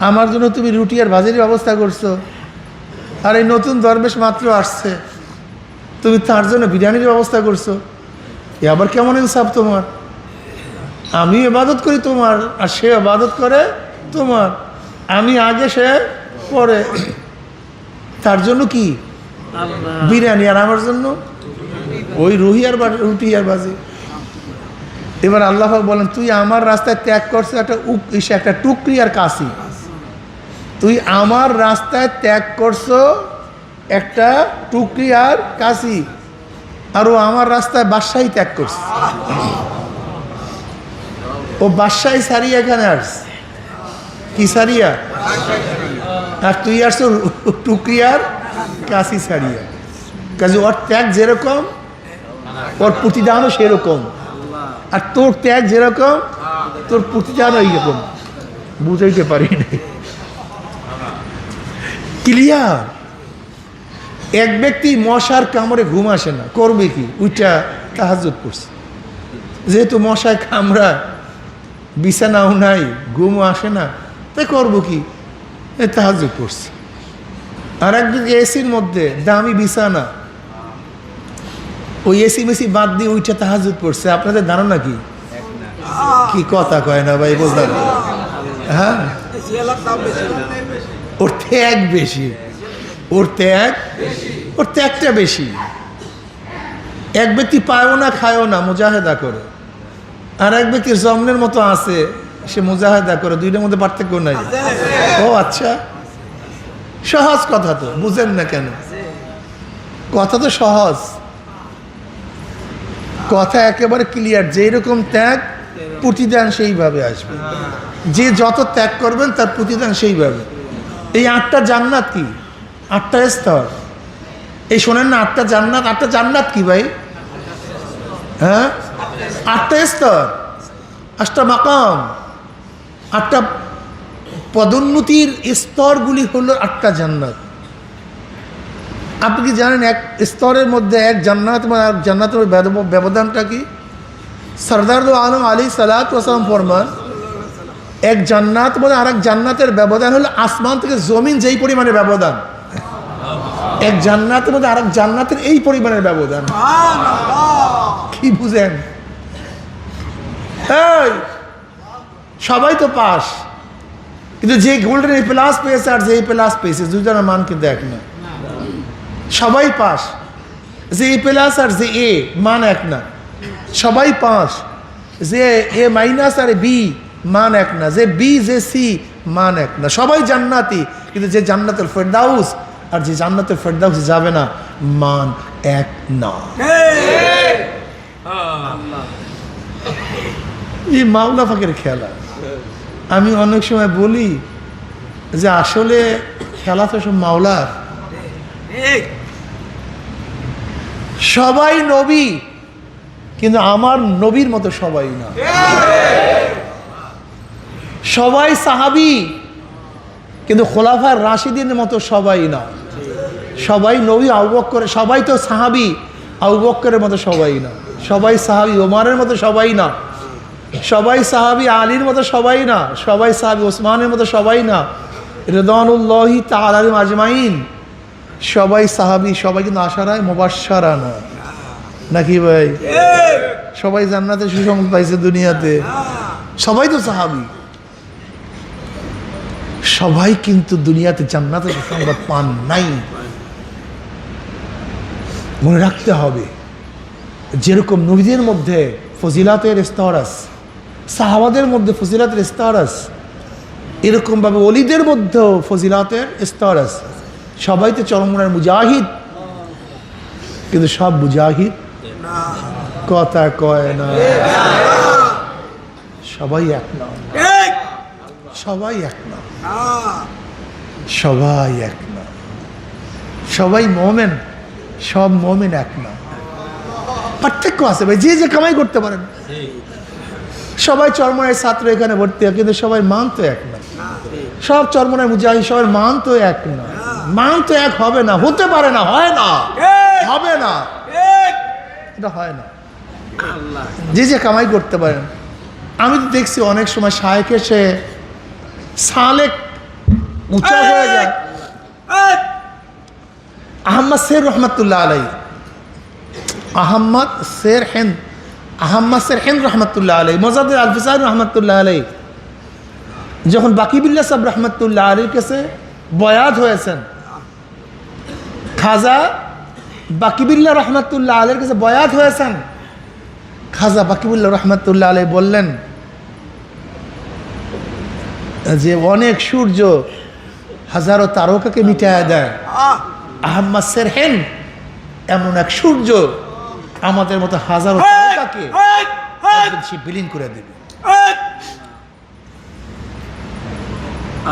আমার জন্য তুমি রুটি আর ভাজির ব্যবস্থা করছো, আর এই নতুন দরবেশ মাত্র আসছে, তুমি তার জন্য বিরিয়ানির ব্যবস্থা করছো, এ আবার কেমন ইনসাফ তোমার? আমি ইবাদত করি তোমার, আর সে ইবাদত করে তোমার, আমি আগে সে পরে, তার জন্য কি বিরিয়ানি, আর আমার জন্য ওই রুহি আর রুটি আর ভাজি। এবার আল্লাহ বলেন, তুই আমার রাস্তায় ত্যাগ করছো একটা টুকরি আর কাশি, তুই আমার রাস্তায় ত্যাগ করছো একটা টুকরি আর কাশি, আর ও আমার রাস্তায় বাদশাহী ত্যাগ করছে। ও বাদশাহী সারিয়া এখানে আসছে, কি সারিয়া, আর তুই আসছো টুকরি আর কাশি সারিয়া। কাজে ওর ত্যাগ যেরকম ওর প্রতিদানও সেরকম, আর তোর ত্যাগ যেরকম তোর প্রতিদানও এইরকম। বুঝাইতে পারি না, ক্লিয়ার? এক ব্যক্তি মশার কামড়ে ঘুম আসে না, করবে কি? ওইটা তাহাজ্জুদ করছে, যেহেতু মশায় কামড়া, বিছানাও নাই, ঘুমও আসে না, তাই করবো কি? তাহাজ্জুদ করছে। আর একদিকে এসির মধ্যে দামি বিছানা, ওই এসি মেসি বাদ দিয়ে ওইটা তাহাজ্জুদ পড়ছে। আপনাদের ধারণা কি? কি কথা কয় না ভাই, বললাম হ্যাঁ, ওর ত্যাগ বেশি, ওর ত্যাগটা বেশি। এক ব্যক্তি পায়ও না, খায়ও না, মুজাহেদা করে, আর এক ব্যক্তি জমনের মতো আছে, সে মুজাহেদা করে, দুইটার মধ্যে পার্থক্য নাই। ও আচ্ছা, সহজ কথা তো, বুঝেন না কেন? কথা তো সহজ, কথা একেবারে ক্লিয়ার। যেরকম ত্যাগ, প্রতিদান সেইভাবে আসবে। যে যত ত্যাগ করবেন তার প্রতিদান সেইভাবে। এই 8টা জান্নাত কি? 8টা স্তর। এই শোনেন না, 8টা জান্নাত। 8টা জান্নাত কি ভাই? হ্যাঁ, 8টা স্তর, 8টা মাকাম, 8টা পদোন্নতির স্তরগুলি হলো 8টা জান্নাত। আপনি কি জানেন এক স্তরের মধ্যে এক জান্নাত এবং এক জান্নাতের ব্যবধানটা কি? সরদার দো আলম আলী সালাত ওয়াসালাম ফরমান, এক জান্নাত মানে আর এক জান্নাতের ব্যবধান হলো আসমান থেকে জমিন যেই পরিমাণে ব্যবধান, এক জান্নাতের মধ্যে আর এক জান্নাতের এই পরিমাণের ব্যবধান। কি বুঝেন? সবাই তো পাস, কিন্তু যে গোল্ডেন এ প্লাস পেয়েছে আর যে এ প্লাস পেয়েছে, দুজনের মান কিন্তু এক না। সবাই পাস, যে এ প্লাস আর যে এ মান এক না। সবাই পাস, যে এ মাইনাস আর বি মান এক না, যে বি যে সি মান এক না। সবাই জান্নাতি, কিন্তু যে জান্নাতুল ফেরদাউস আর যে জান্নাতুল ফেরদাউস যাবে না, মান এক না। এই মাওলা ফাঁকের খেলা। আমি অনেক সময় বলি যে আসলে খেলা তো সব মাওলার। সবাই নবী, কিন্তু আমার নবীর মতো সবাই না। সবাই সাহাবী, কিন্তু খোলাফায়ে রাশিদিনের মতো সবাই না। সবাই নবী আবু বকর, সবাই তো সাহাবী আবু বকরের মতো সবাই না। সবাই সাহাবী ওমরের মতো সবাই না। সবাই সাহাবী আলীর মতো সবাই না। সবাই সাহাবী ওসমানের মতো সবাই না। রিদওয়ানুল্লাহি তাআলা আলাইহিম আজমাইন সবাই সাহাবী, সবাই কিন্তু আশারায়ে মুবাশশারা না, নাকি ভাই? সবাই জান্নাতে সুসংবাদ পাইছে দুনিয়াতে, সবাই তো সাহাবী। সবাই কিন্তু দুনিয়াতে জান্নাতে সুসংবাদ পান নাই। মনে রাখতে হবে, যেরকম নবীদের মধ্যে ফজিলাতের স্তর আছে, সাহাবাদের মধ্যে ফজিলাতের স্তর আছে, এরকমভাবে ওলিদের মধ্যেও ফজিলাতের স্তর আছে। সবাই তো চরমনার মুজাহিদ, কিন্তু সব মুজাহিদ কথা কয় না। সবাই এক না, সবাই এক না, সবাই এক না। সবাই মোমেন, সব মোমেন এক না। পার্থক্য আছে ভাই, যে যে কামাই করতে পারেন। সবাই চরমনায়ের ছাত্র এখানে ভর্তি হয়, কিন্তু সবাই মান তো এক না। সব চরমনায় মুজাহিদ, সবার মান তো এক না। মান তো এক হবে না, হতে পারে না, হয় না, হবে না, এটা হয় না। যে যে কামাই করতে পারেন। আমি তো দেখছি অনেক সময় শায়েখ এসে সালেক উঁচা হয়ে যায়। আহম্মদ শের রহমতুল্লাহ আলাই, আহম্মদ শের হেন্দ রহমতুল্লাহ আলাই, মোজাদ্দেদ আলফিসার রহমতুল্লাহ আলাই যখন বাকিবুল্লাহ সাহেব রহমতুল্লাহ আলীর কাছে বয়াত হয়েছেন, খাজা বাকিবুল্লাহ রহমতুল্লাহ আলীর কাছে বয়াত হয়েছেন, খাজা বাকিবুল্লাহ রহমতুল্লাহ আলী বললেন যে অনেক সূর্য হাজারো তারকাকে মিটায় দেয়, আহম্মদ শের হেন্দ এমন এক সূর্য আমাদের মতো হাজারো তারকাকে সে বিলীন করে দেবে।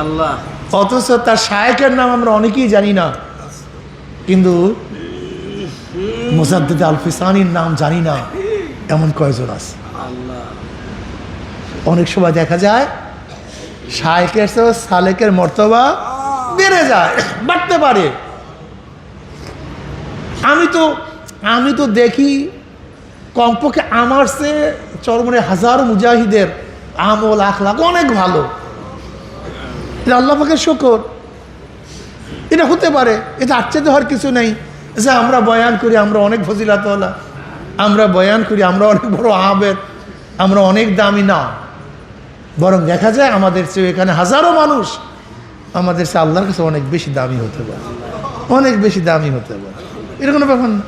আল্লাহ, অথচ তার শায়েখের নাম আমরা অনেকেই জানি না, কিন্তু মোজাদ্দেদ আলফিসানির নাম জানি না এমন কয়জন আছে। অনেক সময় দেখা যায় শায়েখের চেয়ে সালেকের মর্তবা বেড়ে যায়, বাড়তে পারে। আমি তো দেখি কমপক্ষে আমার চেয়ে চরমনে হাজারো মুজাহিদের আমল আখলাক অনেক ভালো। এটা আল্লাহ পাকের শুকর, এটা হতে পারে, এটা আশ্চর্য হওয়ার কিছু নেই যে আমরা বয়ান করি আমরা অনেক ফজিলাতওয়ালা, আমরা বয়ান করি আমরা অনেক বড় আবেদ, আমরা অনেক দামি না। বরং দেখা যায় আমাদের চেয়ে এখানে হাজারো মানুষ আমাদের চেয়ে আল্লাহর কাছে অনেক বেশি দামি হতে পারে, অনেক বেশি দামি হতে পারে। এটা কোনো ব্যাপার না।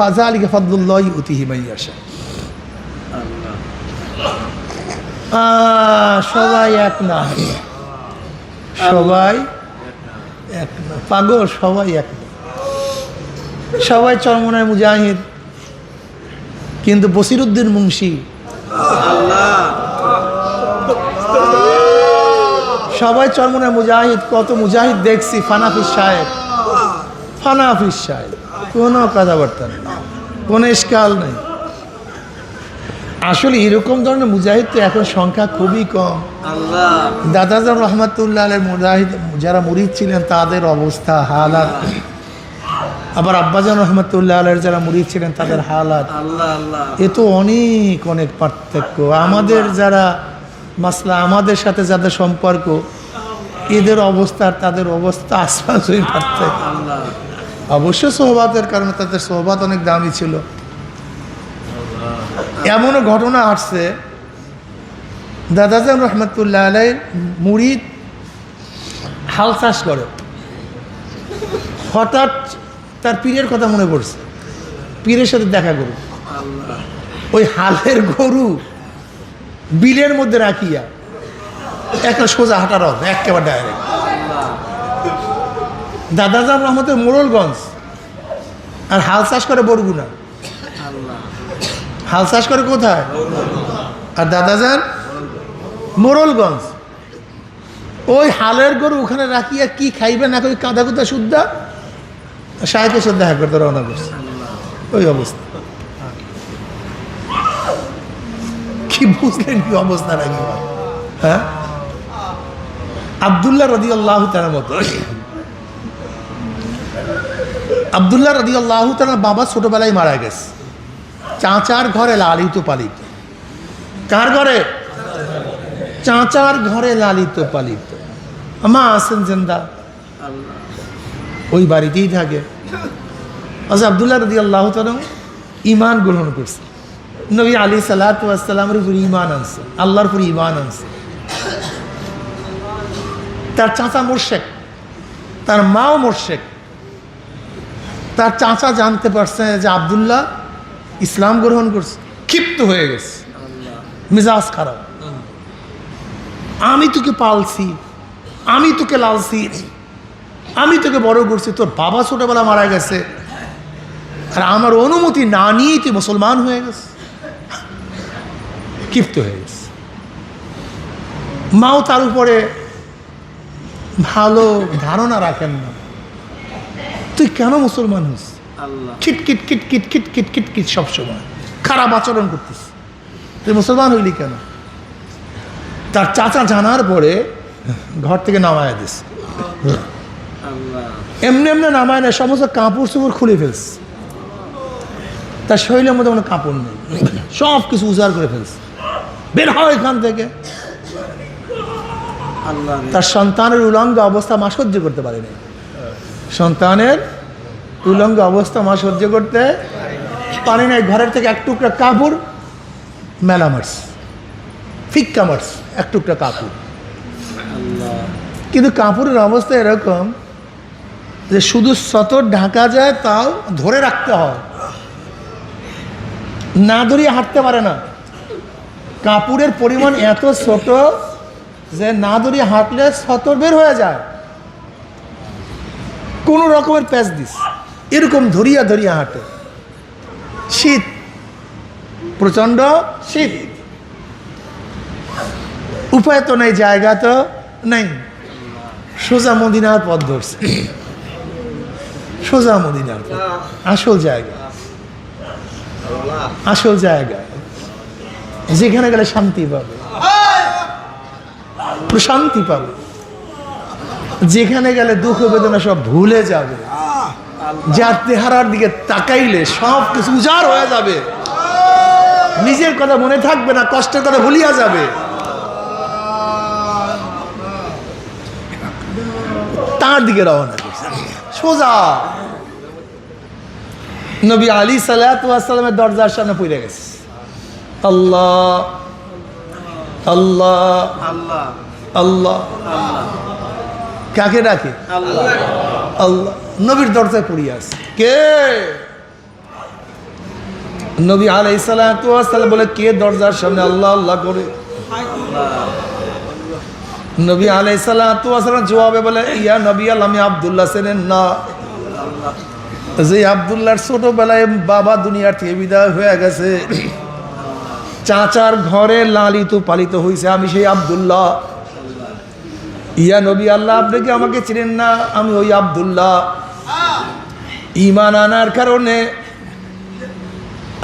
ফাজা আলীকে ফদলুল্লাহ উতিহি মাইয়াশা। সবাই এক না, সবাই এক না, পাগল সবাই এক না। সবাই চরমনায় মুজাহিদ, কিন্তু বসিরউদ্দিন মুন্সি সবাই চরমনায় মুজাহিদ। কত মুজাহিদ দেখছি ফানাফিস সাহেব, কোনো কথাবার্তা নেই, কোনো ইশকাল নেই। আসলে এরকম ধরনের মুজাহিদ তো এখন সংখ্যা খুবই কম। দাদাজান রহমতুল্লাহ আলের মুজাহিদ যারা মুরিদ ছিলেন তাদের অবস্থা হালাত, আবার আব্বাজান রহমতুল্লাহ আলের যারা মুরিদ ছিলেন তাদের হালাত, এ তো অনেক অনেক পার্থক্য। আমাদের যারা মাসলা, আমাদের সাথে যাদের সম্পর্ক, এদের অবস্থা আর তাদের অবস্থা আসমানই পার্থক্য। অবশ্য সোহবাতের কারণে তাদের সোহবাত অনেক দামি ছিল। এমনও ঘটনা আসছে, দাদাজান রহমতুল্লাহ আলাইহির মুরিদ হাল চাষ করে, হঠাৎ তার পীরের কথা মনে পড়ছে, পীরের সাথে দেখা করুন। ওই হালের গরু বিলের মধ্যে রাখিয়া একটা সোজা হাঁটার হবে একেবারে ডাইরেক্ট। দাদাজান রহমতের মোড়লগঞ্জ, আর হাল চাষ করে বরগুনা। হাল চাষ করে কোথায়? আর দাদাজান মোড়লগঞ্জ। ওই হালের গরু ওখানে রাখিয়া কি খাইবে না খাইবে কাঁদা কুদা শুদ্ধা শায়েখের সাথে দেখা করতে রওনা করছে। ওই অবস্থা কি বুঝলেন? কি অবস্থা নাকি? হ্যাঁ, আব্দুল্লাহ রাদিয়াল্লাহু তাআলার মতো। আব্দুল্লাহ রাদিয়াল্লাহু তাআলার বাবা ছোটবেলায় মারা গেছে, চাচার ঘরে লালিত পালিত। কার ঘরে? চাচার ঘরে লালিত পালিত। মা আছেন জিন্দা, ওই বাড়িতেই থাকে। আচ্ছা, আব্দুল্লাহ রাদিয়াল্লাহু তাআলা ঈমান গ্রহণ করছে, নবী আলাইহিস সালাতু ওয়াস সালামের উপর ঈমান আনছে, আল্লাহর উপর ঈমান আনছে। তার চাচা মুশরিক, তার মাও মুশরিক। তার চাচা জানতে পারছে যে আব্দুল্লাহ ইসলাম গ্রহণ করছে, ক্ষিপ্ত হয়ে গেছে, মেজাজ খারাপ। আমি তোকে পালছি, আমি তোকে লালছি, আমি তোকে বড় করছি, তোর বাবা ছোটবেলা মারা গেছে, আর আমার অনুমতি না নিয়েই তুই মুসলমান হয়ে গেছে। ক্ষিপ্ত হয়ে গেছে। মাও তার উপরে ভালো ধারণা রাখেন না, তুই কেন মুসলমান হস? খিটখিট খিটখিট খিটখিট খিটখিট সবসময় খারাপ আচরণ করতেছে। তুই মুসলমান হইলি কেন? তার চাচা জানার পরে ঘর থেকে নামায় দিস, এমনি এমনি নামায় না, সমস্ত কাপড় চোপড় খুলে ফেলস, তার শরীরের মধ্যে কোনো কাপড় নেই, সব কিছু উজাড় করে ফেলস, বের হয় এখান থেকে। তার সন্তানের উলঙ্গ অবস্থা মা সহ্য করতে পারেনি, সন্তানের উলঙ্গ অবস্থা মা সহ্য করতে পারে নাই। ঘরের থেকে এক টুকরা কাপড় মেলা মারস, ফিক্কা মারস, এক টুকরা কাপড়। কিন্তু কাপড়ের অবস্থা এরকম যে শুধু সতর ঢাকা যায়, তাও ধরে রাখতে হয়, না ধরিয়ে হাঁটতে পারে না। কাপড়ের পরিমাণ এত ছোট যে না ধরিয়ে হাঁটলে সতর বের হয়ে যায়, কোনো রকমের প্যাচ দিস, এরকম ধরিয়া ধরিয়া হাঁটে। শীত, প্রচণ্ড শীত, উপায় তো নেই, জায়গা তো নেই, সোজা মদিনার পথ ধরছে, সোজা মদিনার পথ, আসল জায়গা, আসল জায়গা, যেখানে গেলে শান্তি পাবে, প্রশান্তি পাবে, যেখানে গেলে দুঃখ বেদনা সব ভুলে যাবে, যার চেহারার দিকে তাকাইলে সব কিছু উজাড় হয়ে যাবে, নিজের কথা মনে থাকবে না, কষ্টের কথা ভুলিয়া যাবে, তার দিকে রওনা করছে সোজা। নবী আলী সাল্লাল্লাহু আলাইহি ওয়াসাল্লামের দরজার সামনে পড়ে গেছে, আল্লাহ আল্লাহ আল্লাহ, কাকে ডাকে? আল্লাহ। নবীর দরজায় পড়িয়া আছে, কে? নবী আলাইহিস সালাতু ওয়াস সালাম বলে, কে দরজার সামনে আল্লাহ আল্লাহ করে? নবী আলাইহিস সালাতু ওয়াস সালাম জবাবে বলে, ইয়া নবী আল্লাহ, আমি আব্দুল্লাহ, চেনেন না? যে আব্দুল্লাহর ছোটবেলায় বাবা দুনিয়ার থেকে বিদায় হয়ে গেছে, চাচার ঘরে লালিত পালিত হয়েছে, আমি সেই আব্দুল্লাহ। ইয়া নবী আল্লাহ, আপনি কি আমাকে চিনেন না? আমি ওই আব্দুল্লাহ। ঈমান আনার কারণে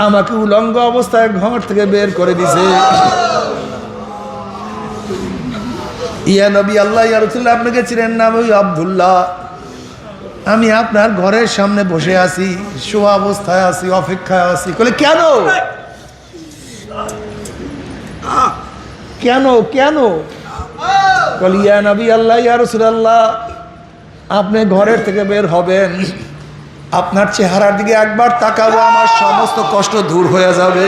আমাকে উলঙ্গ অবস্থায় ঘর থেকে বের করে দিছে। ইয়া নবী আল্লাহ, ইয়া রাসূলুল্লাহ, আপনাকে চিনেন না? আমি ওই আব্দুল্লাহ। আমি আপনার ঘরের সামনে বসে আছি, শোয়া অবস্থায় আছি, অপেক্ষায় আছি। বলে, কেন কেন কেন? বলি, ইয়া নবী আল্লাহ, ইয়া রাসূলুল্লাহ, আপনি ঘরের থেকে বের হবেন, আপনার চেহারার দিকে একবার তাকাবো, আমার সমস্ত কষ্ট দূর হয়ে যাবে,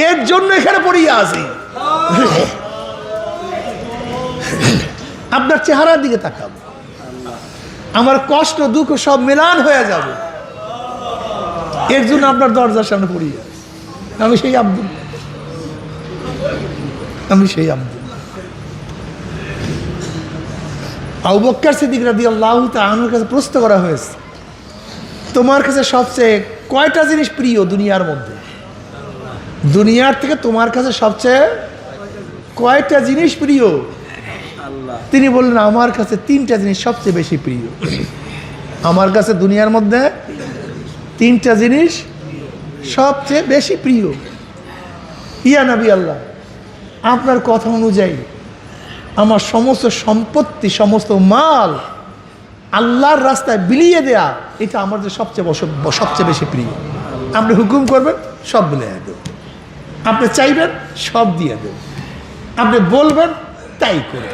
এর জন্য এখানে পড়িয়া আছি। আপনার চেহারার দিকে তাকাবো, আমার কষ্ট দুঃখ সব মিলান হয়ে যাবে, এর জন্য আপনার দরজার সামনে পড়িয়া আছি। আমি সেই আব্দুল, আমি সেই আব্দুল। আবু বকর সিদ্দিক রাদিয়াল্লাহু তাআলা আনহুর কাছে প্রশ্ন করা হয়েছে, তোমার কাছে সবচেয়ে কয়টা জিনিস প্রিয় দুনিয়ার মধ্যে? দুনিয়ার থেকে তোমার কাছে সবচেয়ে কয়টা জিনিস প্রিয়? তিনি বললেন, আমার কাছে 3টা জিনিস সবচেয়ে বেশি প্রিয়। আমার কাছে দুনিয়ার মধ্যে 3টা জিনিস সবচেয়ে বেশি প্রিয়। ইয়া নবী আল্লাহ, আপনার কথা অনুযায়ী আমার সমস্ত সম্পত্তি, সমস্ত মাল আল্লাহর রাস্তায় বিলিয়ে দেয়া, এটা আমার যে সবচেয়ে বেশি প্রিয়। আপনি হুকুম করবেন, সব বিলিয়ে দেব, আপনি চাইবেন, সব দিয়ে দেব, আপনি বলবেন, তাই করে।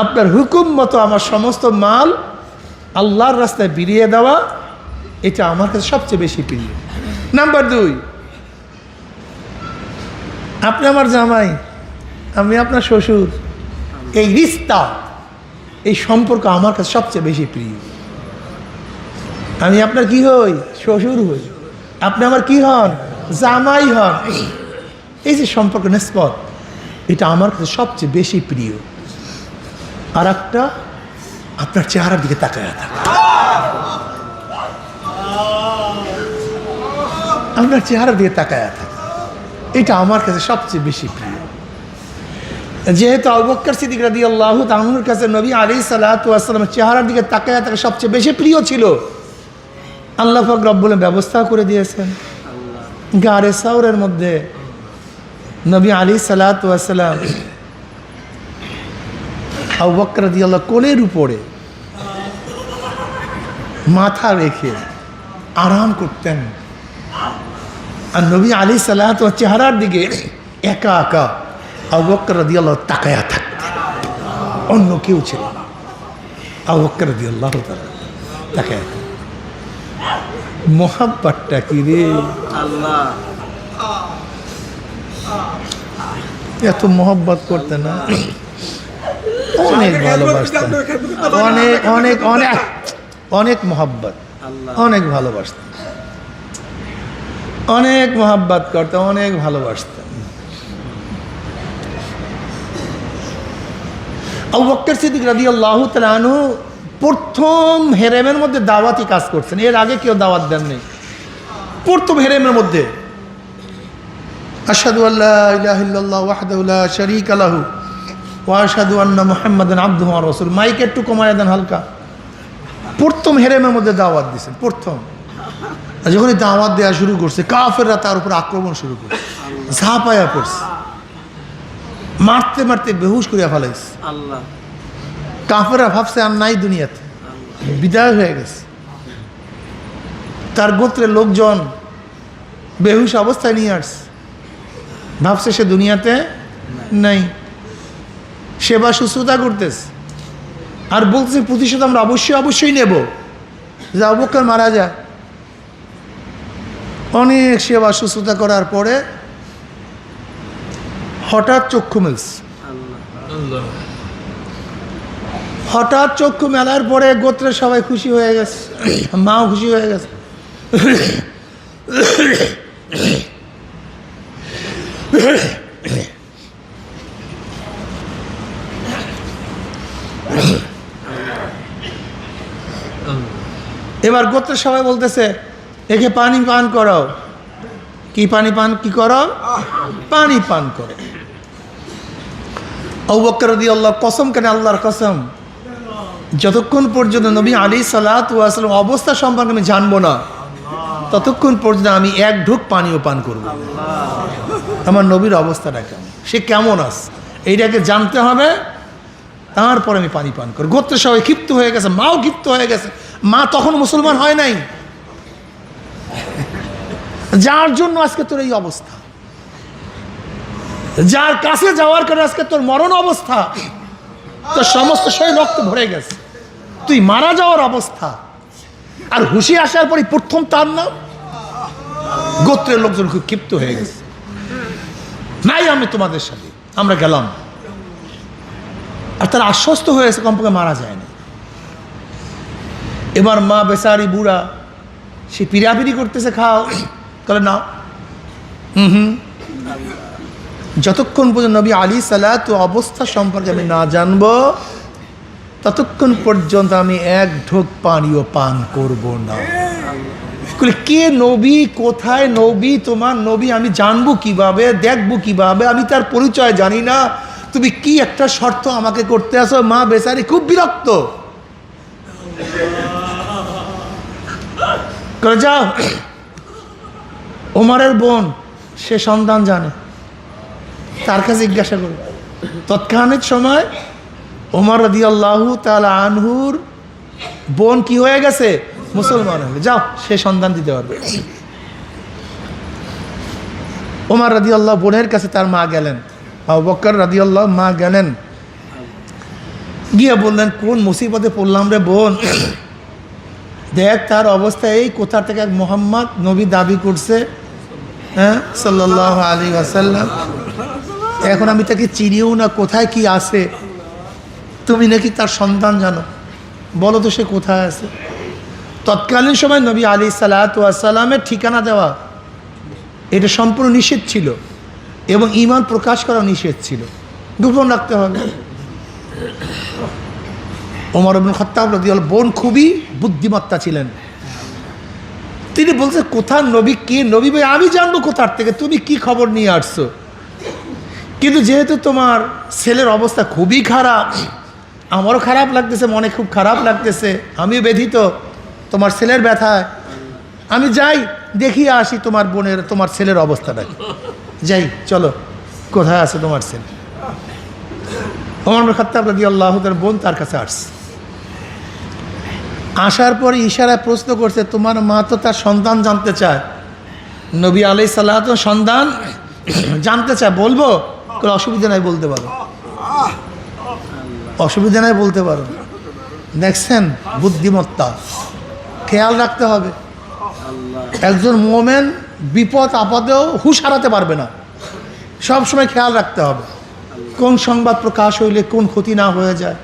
আপনার হুকুম মতো আমার সমস্ত মাল আল্লাহর রাস্তায় বিলিয়ে দেওয়া, এটা আমার কাছে সবচেয়ে বেশি প্রিয়। নাম্বার 2, আপনি আমার জামাই, আমি আপনার শ্বশুর, এই রিস্তা, এই সম্পর্ক আমার কাছে সবচেয়ে বেশি প্রিয়। আমি আপনার কি হই? শ্বশুর হই। আপনি আমার কি হন? জামাই হন। এই যে সম্পর্ক, নিসবত, এটা আমার কাছে সবচেয়ে বেশি প্রিয়। আর একটা, আপনার চেহারার দিকে তাকায় থাকা, আপনার চেহারার দিকে তাকায় থাকা, এটা আমার কাছে সবচেয়ে বেশি প্রিয়। যেহেতু আবু বকর সিদ্দিক রাদিয়াল্লাহু তাআলার কাছে নবী আলাইহিস সালাতু ওয়াস সালামের চেহারার দিকে তাকায় থাকা সবচেয়ে বেশি প্রিয় ছিল, আল্লাহ পাক রব্বুল ব্যবস্থা করে দিয়েছেন। গারে সাউরের মধ্যে নবী আলী সাল্লাতু ওয়াস সালাম আবু বকর রাদিয়াল্লাহু কোলের উপরে মাথা রেখে আরাম করতেন, আর নবী আলী সাল্লাতু ওয়াস চেহারার দিকে একা একা আবু বকর রাদিয়াল্লাহু তাকায়া থাকতেন, অন্য কেউ ছিল না। আবু বকর রাদিয়াল্লাহু তাআলা তাকায়া থাকতেন। মোহাব্বতটা কি রে আল্লাহ, এত মোহাব্বত করতেন না, অনেক ভালোবাসতেন, অনেক অনেক অনেক অনেক মোহাব্বত, অনেক ভালোবাসতেন, অনেক মোহাব্বত করতেন, অনেক ভালোবাসতেন। আবু বকর সিদ্দিক রাদিয়াল্লাহু তাআলা আনহু প্রথম হেরেমের মধ্যে দাওয়াতি কাজ করছেন, এর আগে কেউ দাওয়াত দেননি। প্রথম হেরেমের মধ্যে আশহাদু আল্লা ইলাহা ইল্লাল্লাহ ওয়াহদাহু লা শারীকা লাহু ওয়া আশহাদু আন্না মুহাম্মাদান আবদুহু ওয়া রাসূলুহু, মাইক একটু কমায় দেন হালকা। প্রথম হেরেমের মধ্যে দাওয়াত দিয়েছেন, প্রথম। যখনই দাওয়াত দেওয়া শুরু করছে, কাফেররা তার উপর আক্রমণ শুরু করছে, ঝাঁপায়া পড়ছে, মারতে মারতে বেহুশ করিয়া ফেলাইছে। আল্লাহ, কাফেররা ভাবছে আর নাই দুনিয়াতে, বিদায় হয়ে গেছে। তার গোত্রের লোকজন বেহুশ অবস্থায় নিয়ে আসছে, ভাবছে সে দুনিয়াতে নাই। সেবা শুশ্রূষা করতেছে আর বলতেছে প্রতিশোধ আমরা অবশ্যই অবশ্যই নেব, যে আবু বকর মারা যায়। অনেক সেবা শুশ্রূষা করার পরে হঠাৎ চক্ষু মেলছে। হঠাৎ চক্ষু মেলার পরে গোত্রের সবাই খুশি হয়ে গেছে, মাও খুশি হয়ে গেছে। এবার গোত্রের সবাই বলতেছে একে পানি পান করাও। কি পানি পান কি করো? পানি পান করো। আবু বকর রাদিয়াল্লাহু কসম কেন আল্লাহর কসম, যতক্ষণ পর্যন্ত নবী আলাইহিসসালাতু ওয়াস সালাম অবস্থা সম্পর্কে আমি জানবো না, ততক্ষণ পর্যন্ত আমি এক ঢোক পানিও পান করবো। আমার নবীর অবস্থাটা কেমন, সে কেমন আছে এইটাকে জানতে হবে, তারপর আমি পানি পান করি। গোত্রের সবাই ক্ষিপ্ত হয়ে গেছে, মাও ক্ষিপ্ত হয়ে গেছে। মা তখন মুসলমান হয় নাই, যার জন্য আজকে তোর এই অবস্থা, যার কাছে যাওয়ার কারণে আজকে তোর মরণ অবস্থা, তোর সমস্ত শরীর রক্ত ভরে গেছে, তুই মারা যাওয়ার অবস্থা। আর হুশি আসার পরই প্রথম তার নাম। গোত্রের লোকজন খুব ক্ষিপ্ত হয়ে গেছে, নাই আমি তোমাদের সাথে, আমরা গেলাম। আর তারা আশ্বস্ত হয়েছে কমপক্ষে মারা যায় না। এবার মা বেচারি বুড়া, সে পিড়াপিড়ি করতেছে, খাও, তাহলে না। যতক্ষণ পর্যন্ত নবী আলাইহিসসালাতু অবস্থা সম্পর্কে আমি না জানবো, ততক্ষণ পর্যন্ত আমি এক ঢোক পানিও পান করব না। কে নবী, কোথায় নবী, তোমার নবী আমি জানবো কিভাবে, দেখবো কিভাবে, আমি তার পরিচয় জানি না, তুমি কি একটা শর্ত আমাকে করতে আসো। মা বেচারি খুব বিরক্ত করে, যাও ওমরের বোন, সে সন্তান জানে, তার কাছে জিজ্ঞাসা করো। তৎক্ষণিক সময় ওমর রাদিয়াল্লাহু তাআলা আনহুর বোন কি হয়ে গেছে, মুসলমান হয়ে, যাও সে সন্তান দিতে পারবে। ওমর রাদিয়াল্লাহু বোনের কাছে তার মা গেলেন, আবু বকর রাদিয়াল্লাহু মা গেলেন, গিয়ে বললেন কোন মুসিবতে পড়লাম রে বোন, দেখ তার অবস্থা এই, কোথা থেকে এক মোহাম্মদ নবী দাবি করছে, হ্যাঁ সাল্লাল্লাহু আলাইহি ওয়াসাল্লাম, এখন আমি তাকে চিনিও না, কোথায় কি আছে, তুমি নাকি তার সন্তান জানো, বলো তো সে কোথায় আছে। তৎকালীন সময় নবী আলাইহিসসালাতু ওয়াস সালামের ঠিকানা দেওয়া এটা সম্পূর্ণ নিষেধ ছিল, এবং ঈমান প্রকাশ করা নিষেধ ছিল, গোপন রাখতে হবে। ওমর ইবনে খাত্তাব রাদিয়াল্লাহু বোন খুবই বুদ্ধিমত্তা ছিলেন, তিনি বলছে কোথার নবী, কে নবী ভাই আমি জানবো কোথার থেকে, তুমি কি খবর নিয়ে আসছো, কিন্তু যেহেতু তোমার ছেলের অবস্থা খুবই খারাপ, আমারও খারাপ লাগতেছে, মনে খুব খারাপ লাগতেছে, আমিও ব্যথিত তোমার ছেলের ব্যথায়, আমি যাই দেখিয়ে আসি তোমার বোনের তোমার ছেলের অবস্থাটা কি। যাই চলো, কোথায় আছে তোমার ছেলে। ওমর ইবনে খাত্তাব রাদিয়াল্লাহু তাআলা বোন তার কাছে আসছে। আসার পরে ইশারায় প্রশ্ন করছে, তোমার মা তো তার সন্তান জানতে চায়। নবী আলাইহিস সালাতু সন্তান জানতে চায়, বলবো? কোনো অসুবিধা নাই, বলতে পারো, অসুবিধা নাই, বলতে পারো। দেখছেন বুদ্ধিমত্তা, খেয়াল রাখতে হবে। একজন মোমেন বিপদ আপদেও হুঁশ হারাতে পারবে না, সব সময় খেয়াল রাখতে হবে কোন সংবাদ প্রকাশ হইলে কোন ক্ষতি না হয়ে যায়,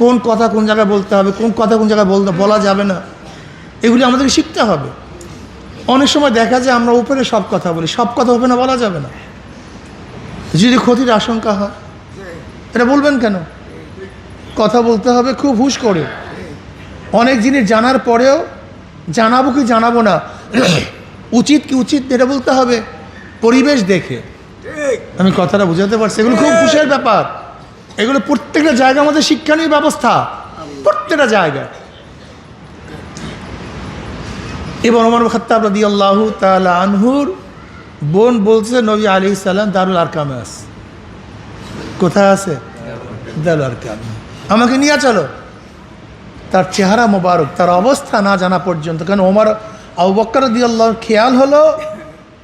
কোন কথা কোন জায়গায় বলতে হবে, কোন কথা কোন জায়গায় বলা যাবে না, এগুলি আমাদেরকে শিখতে হবে। অনেক সময় দেখা যায় আমরা উপরে সব কথা বলি, সব কথা ওপেনে বলা যাবে না। যদি ক্ষতির আশঙ্কা হয় এটা বলবেন কেন? কথা বলতে হবে খুব হুঁশ করে। অনেক জিনিস জানার পরেও জানাবো কি জানাবো না, উচিত কি উচিত এটা বলতে হবে পরিবেশ দেখে। আমি কথাটা বুঝাতে পারছি? এগুলো খুব খুশির ব্যাপার। এগুলো প্রত্যেকটা জায়গার মধ্যে শিক্ষণীয় ব্যবস্থা, প্রত্যেকটা জায়গায়। এবার ওমর ইবনে খাত্তাব রাদিয়াল্লাহু তাআলা আনহুর বোন বলছে, নবী আলাইহিস সালাম দারুল আরকামে আছে। কোথায় আছে? দারুল আরকামে। আমাকে নিয়ে চলো। তার চেহারা মোবারক, তার অবস্থা না জানা পর্যন্ত, কারণ ওমর আবু বকর রাদিয়াল্লাহু খেয়াল হলো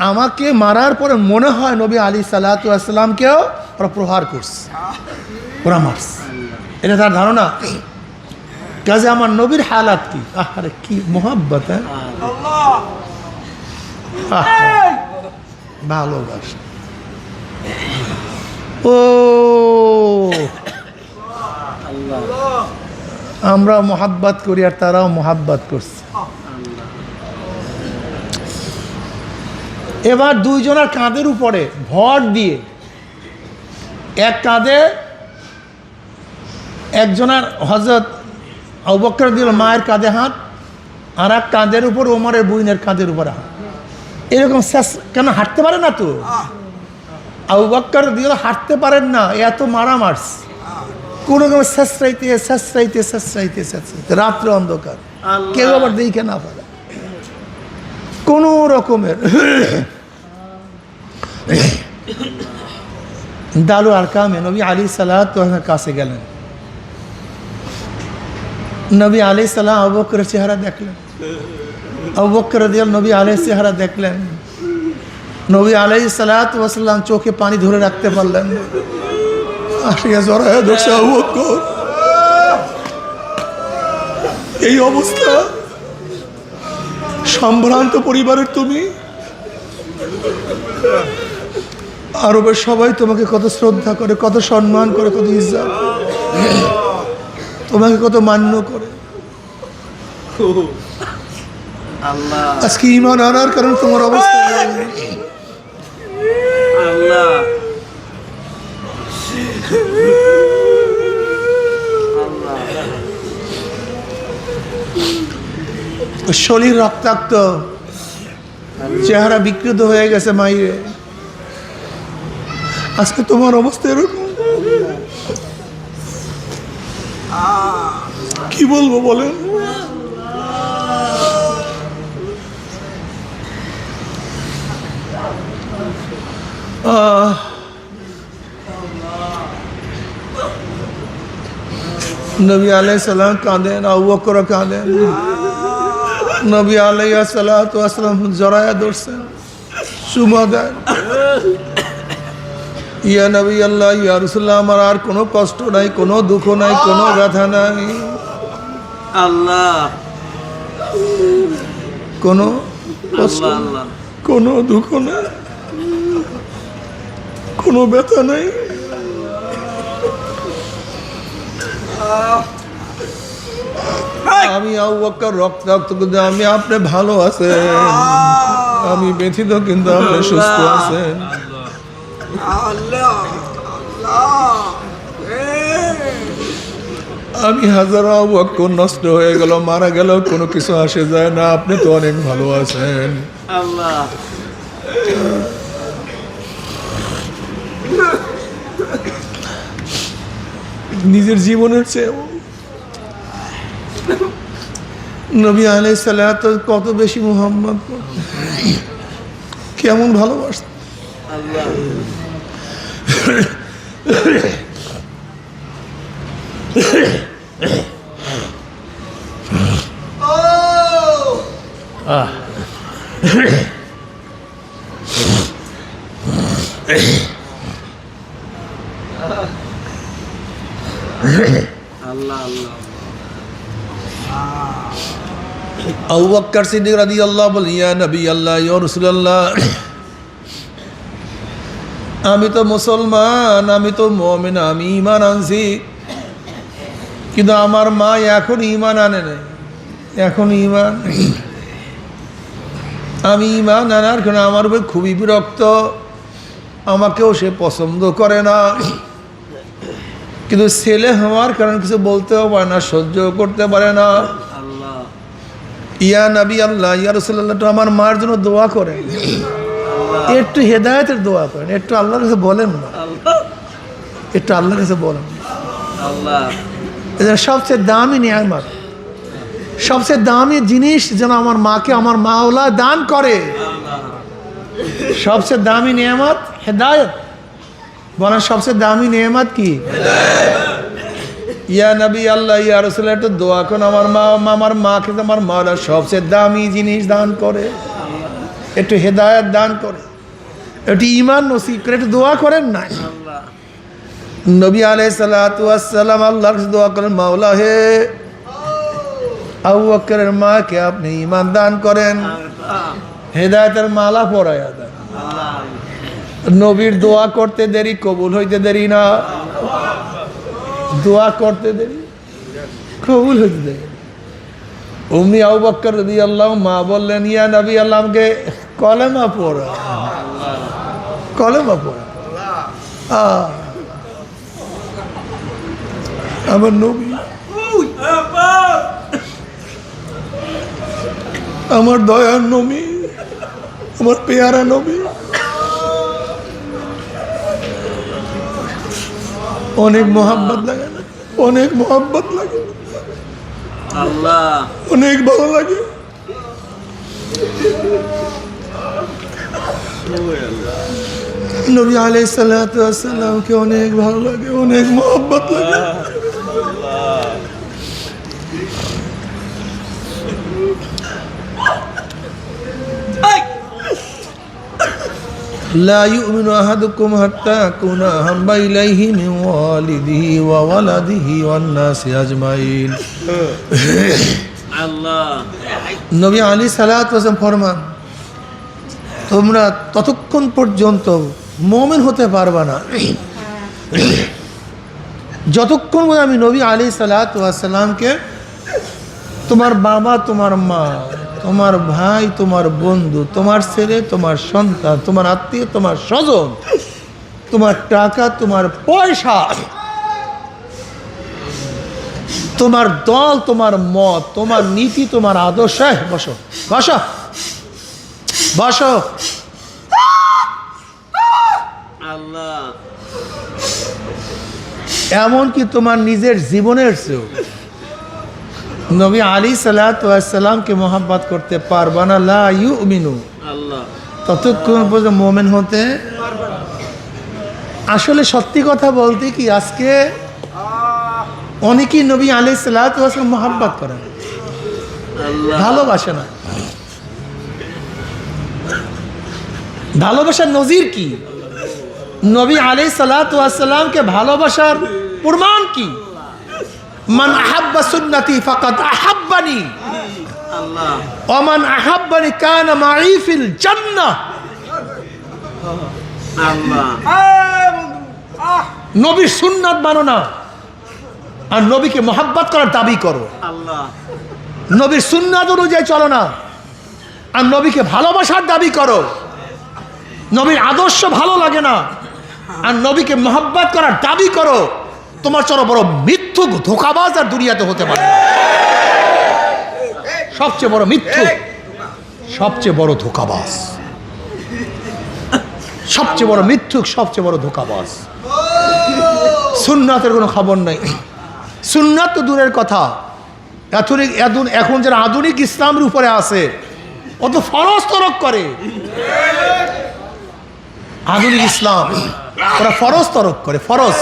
আমাকে মারার পরে মনে হয় নবী আলাইহিস সালাতু ওয়াস সালামকেও ওরা প্রহার করছে, ওরা মারছে, এটা তার ধারণা। কাজে আমার নবীর হালাত কি, আরে কি মোহাব্বত, ভালোবাসা। ও আমরা মোহাব্বত করি আর তারাও মোহাব্বত করছে। এবার দুইজনের কাঁধের উপরে ভর দিয়ে, এক কাঁধে একজনের হযরত আবু বকর রাদিয়াল্লাহু মায়ের কাঁধে হাত, আর এক কাঁধের উপর ওমরের বুইনের কাঁধের উপরে হাত। এরকম কেন হাঁটতে পারে না তো? আবু বকর রাদিয়াল্লাহু হাঁটতে পারেন না, এত মারা মারছে। কোনো রকম শেষরাইতে রাত্র অন্ধকার, কেউ আবার দেখে না পারে কোন রকমের। দারুল আরকামে নবী আলাইহিস সালাতু ওয়াস সালামের কাছে গেলেন। নবী আলাইহিস সালাম আবু বকরের চেহারা দেখলেন, আবু বকর রাদিয়াল্লাহু নবী আলাইহিস চেহারা দেখলেন। নবী আলাইহিস সালাতু ওয়াস সালাম চোখে পানি ধরে রাখতে পারলেন না। আসিয়া জড়ায়া ধরছে আবু বকর, এই অবস্থা, সম্ভ্রান্ত পরিবারের তুমি, আরবের সবাই তোমাকে কত শ্রদ্ধা করে, কত সম্মান করে, কত ইজ্জত, তোমাকে কত মান্য করে। আজকে ঈমান আনার কারণে তোমার অবস্থা শরীর রক্তাক্ত, চেহারা বিকৃত হয়ে গেছে মাইরে, আজকে তোমার অবস্থা এরকম। কি বলবো বলেন? নবী আলাইহিস সালাম কাঁদেন, আবু বকর কাঁদেন, নবী আলাইহিস সালাতু ওয়াস সালাম জড়ায়া ধরছেন, চুমা দেন, ইয়া নবী আল্লাহ, ইয়া রাসূলুল্লাহ, আমার আর কোনো কষ্ট নাই, কোনো দুঃখ নাই, কোনো ব্যথা নাই, আল্লাহ, কোনো কষ্ট, কোনো দুঃখ নাই, কোনো ব্যথা নাই। আমি আবু বকর রক্তাক্ত, কিন্তু আমি আপনি ভালো আছেন, আমি ব্যথিত কিন্তু আপনি সুস্থ আছেন। আমি হাজারো আবু বকর নষ্ট হয়ে গেল, মারা গেল, কোনো কিছু আসে যায় না, আপনি তো অনেক ভালো আছেন। আল্লাহ, নিজের জীবনের চেয়েও নবী আলাইহিস সালাত কত বেশি মুহাম্মদ কেমন ভালোবাসত। আল্লাহ আল্লাহ আল্লাহ আবু বকর সিদ্দিক রাদিয়াল্লাহু বলেন, ইয়া নবী আল্লাহ, ইয়া রাসূলুল্লাহ, আমি তো মুসলমান, আমি তো মুমিন, আমি ঈমান আনছি, কিন্তু আমার মা এখন ঈমান আনে নাই, এখন ঈমান, আমি ঈমান আনার কারণে আমার উপর খুবই বিরক্ত, আমাকেও সে পছন্দ করে না, কিন্তু ছেলে হওয়ার কারণে কিছু বলতেও পারে না, সহ্য করতে পারে না। আল্লাহ ইয়া নবী আল্লাহ, ইয়া রাসূলুল্লাহ, তো আমার মার জন্য দোয়া করেন, একটু হেদায়েতের দোয়া করেন, একটু আল্লাহর কাছে বলেন না, একটু আল্লাহর কাছে বলেন। আল্লাহ এটা সবচেয়ে দামি নিয়ামত, সবচেয়ে দামি জিনিস যেন আমার মাকে আমার মাওলা দান করে। সবচেয়ে দামি নিয়ামত হেদায়েত। বলেন সবচেয়ে দামি নিয়ামত কি? ইয়া নবী আল্লাহ, ইয়া রাসূলুল্লাহ, একটু দোয়া করেন আমার আমার মাকে আমার মাওলা সবচেয়ে দামি জিনিস দান করে, একটু হেদায়েত দান করে, একটু ঈমান নসিব করে, একটু দোয়া করেন না। আল্লাহ নবী আলাইহিস সালাতু ওয়াস সালাম আল্লাহর কাছে দোয়া করেন, মাওলা হে, আবু বকরের মাকে আপনি ঈমান দান করেন, হেদায়েতের মালা পরায়া দেন। নবীর দোয়া করতে দেরি, কবুল হইতে দেরি না, দোয়া করতে দেরি, কবুল হইতে দেরি। উম্মি আবু বকর রাদিয়াল্লাহু, মা বললেন, ইয়া নবী আল্লাহ, আমাকে কলেমা পড়া, কলেমা পড়া। আমার নবী, আমার দয়ার নবী, আমার পেয়ারা নবী, অনেক মোহাব্বত লাগে না, অনেক মোহাব্বত লাগে, আল্লাহ অনেক ভালো লাগে। নবী আলাইহিস সালাতু ওয়াস সালামকে অনেক ভালো লাগে, অনেক মোহাব্বত লাগে। لا يؤمن أحدكم حتى أكون أحب إليه من والده وولده والناس أجمعين। আল্লাহ নবী আলাইহিস সালাতু ওয়াস সালাম ফরমান, তোমরা ততক্ষণ পর্যন্ত মুমিন হতে পারবা না যতক্ষণ পর্যন্ত আমি নবী আলাইহিস সালাতু ওয়াস সালামকে তোমার বাবা, তোমার মা, তোমার ভাই, তোমার বন্ধু, তোমার ছেলে, তোমার সন্তান, তোমার আত্মীয়, তোমার স্বজন, তোমার টাকা, তোমার পয়সা, তোমার দল, তোমার মত, তোমার নীতি, তোমার আদর্শ, বসো বসো বসো, আল্লাহ এমনকি তোমার নিজের জীবনের চেয়েও নবী আলাইহিস সালাতু ওয়াস সালামকে মোহাব্বত করতে পারবা না, লা ইউমিনু, আল্লাহ ততক্ষণ পর্যন্ত মুমিন হতে। আসলে সত্যি কথা বলতে কি, আজকে অনেকেই নবী আলাইহিস সালাতু ওয়াস সালাম মোহাব্বত করে না, আল্লাহ ভালোবাসে না। ভালোবাসার নজির কি? নবী আলাইহিস সালাতু ওয়াস সালামকে ভালোবাসার প্রমাণ কি? মান আহাব্বা সুন্নতি ফাকাদ আহাব্বানি আল্লাহ ওয়া মান আহাব্বানি কানা মাই ফিল জান্নাহ। আল্লাহ নবীর সুন্নাত মানো না আর নবীকে মোহাব্বত করার দাবি করো, আল্লাহ নবীর সুন্নাত অনুযায়ী চলো না আর নবীকে ভালোবাসার দাবি করো, নবীর আদর্শ ভালো লাগে না আর নবীকে মোহাব্বত করার দাবি করো, তোমার চলো বড় মিথ্যুক ধোঁকাবাজ আর দুনিয়াতে হতে পারে। সবচেয়ে বড় মিথ্যুক, সবচেয়ে বড় ধোঁকাবাজ, সবচেয়ে বড় মিথ্যুক, সবচেয়ে বড় ধোঁকাবাজ। সুন্নাতের কোনো খবর নাই, সুন্নাত তো দূরের কথা, এখন যারা আধুনিক ইসলামের উপরে আছে ও তো ফরজ তরক করে। আধুনিক ইসলাম ওরা ফরজ তরক করে, ফরজ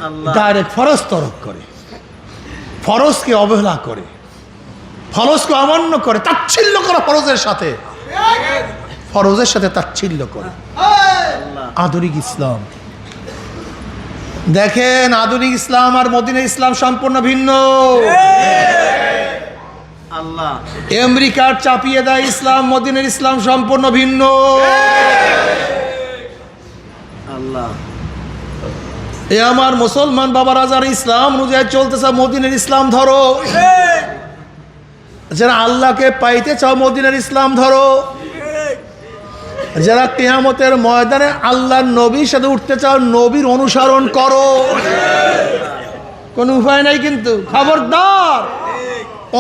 আল্লাহ ডাইরেক্ট ফরজ তরক করে, ফরজকে অবহেলা করে, ফরজকে অমান্য করে, তাচ্ছিল্য করে ফরজের সাথে, ফরজের সাথে তাচ্ছিল্য করে আধুনিক ইসলাম। দেখেন আধুনিক ইসলাম আর মদিনার ইসলাম সম্পূর্ণ ভিন্ন। আল্লাহ আমেরিকার চাপিয়ে দেয় ইসলাম, মদিনার ইসলাম সম্পূর্ণ ভিন্ন। আল্লাহ এ আমার মুসলমান বাবারা যারা ইসলাম অনুযায়ী চলতেছে, মদিনার ইসলাম ধরো। যারা আল্লাহকে পাইতে চাও মদিনার ইসলাম ধরো। যারা কিয়ামতের ময়দানে আল্লাহর নবীর সাথে উঠতে চাও, নবীর অনুসরণ করো। কোনো উপায় নাই কিন্তু। খবরদার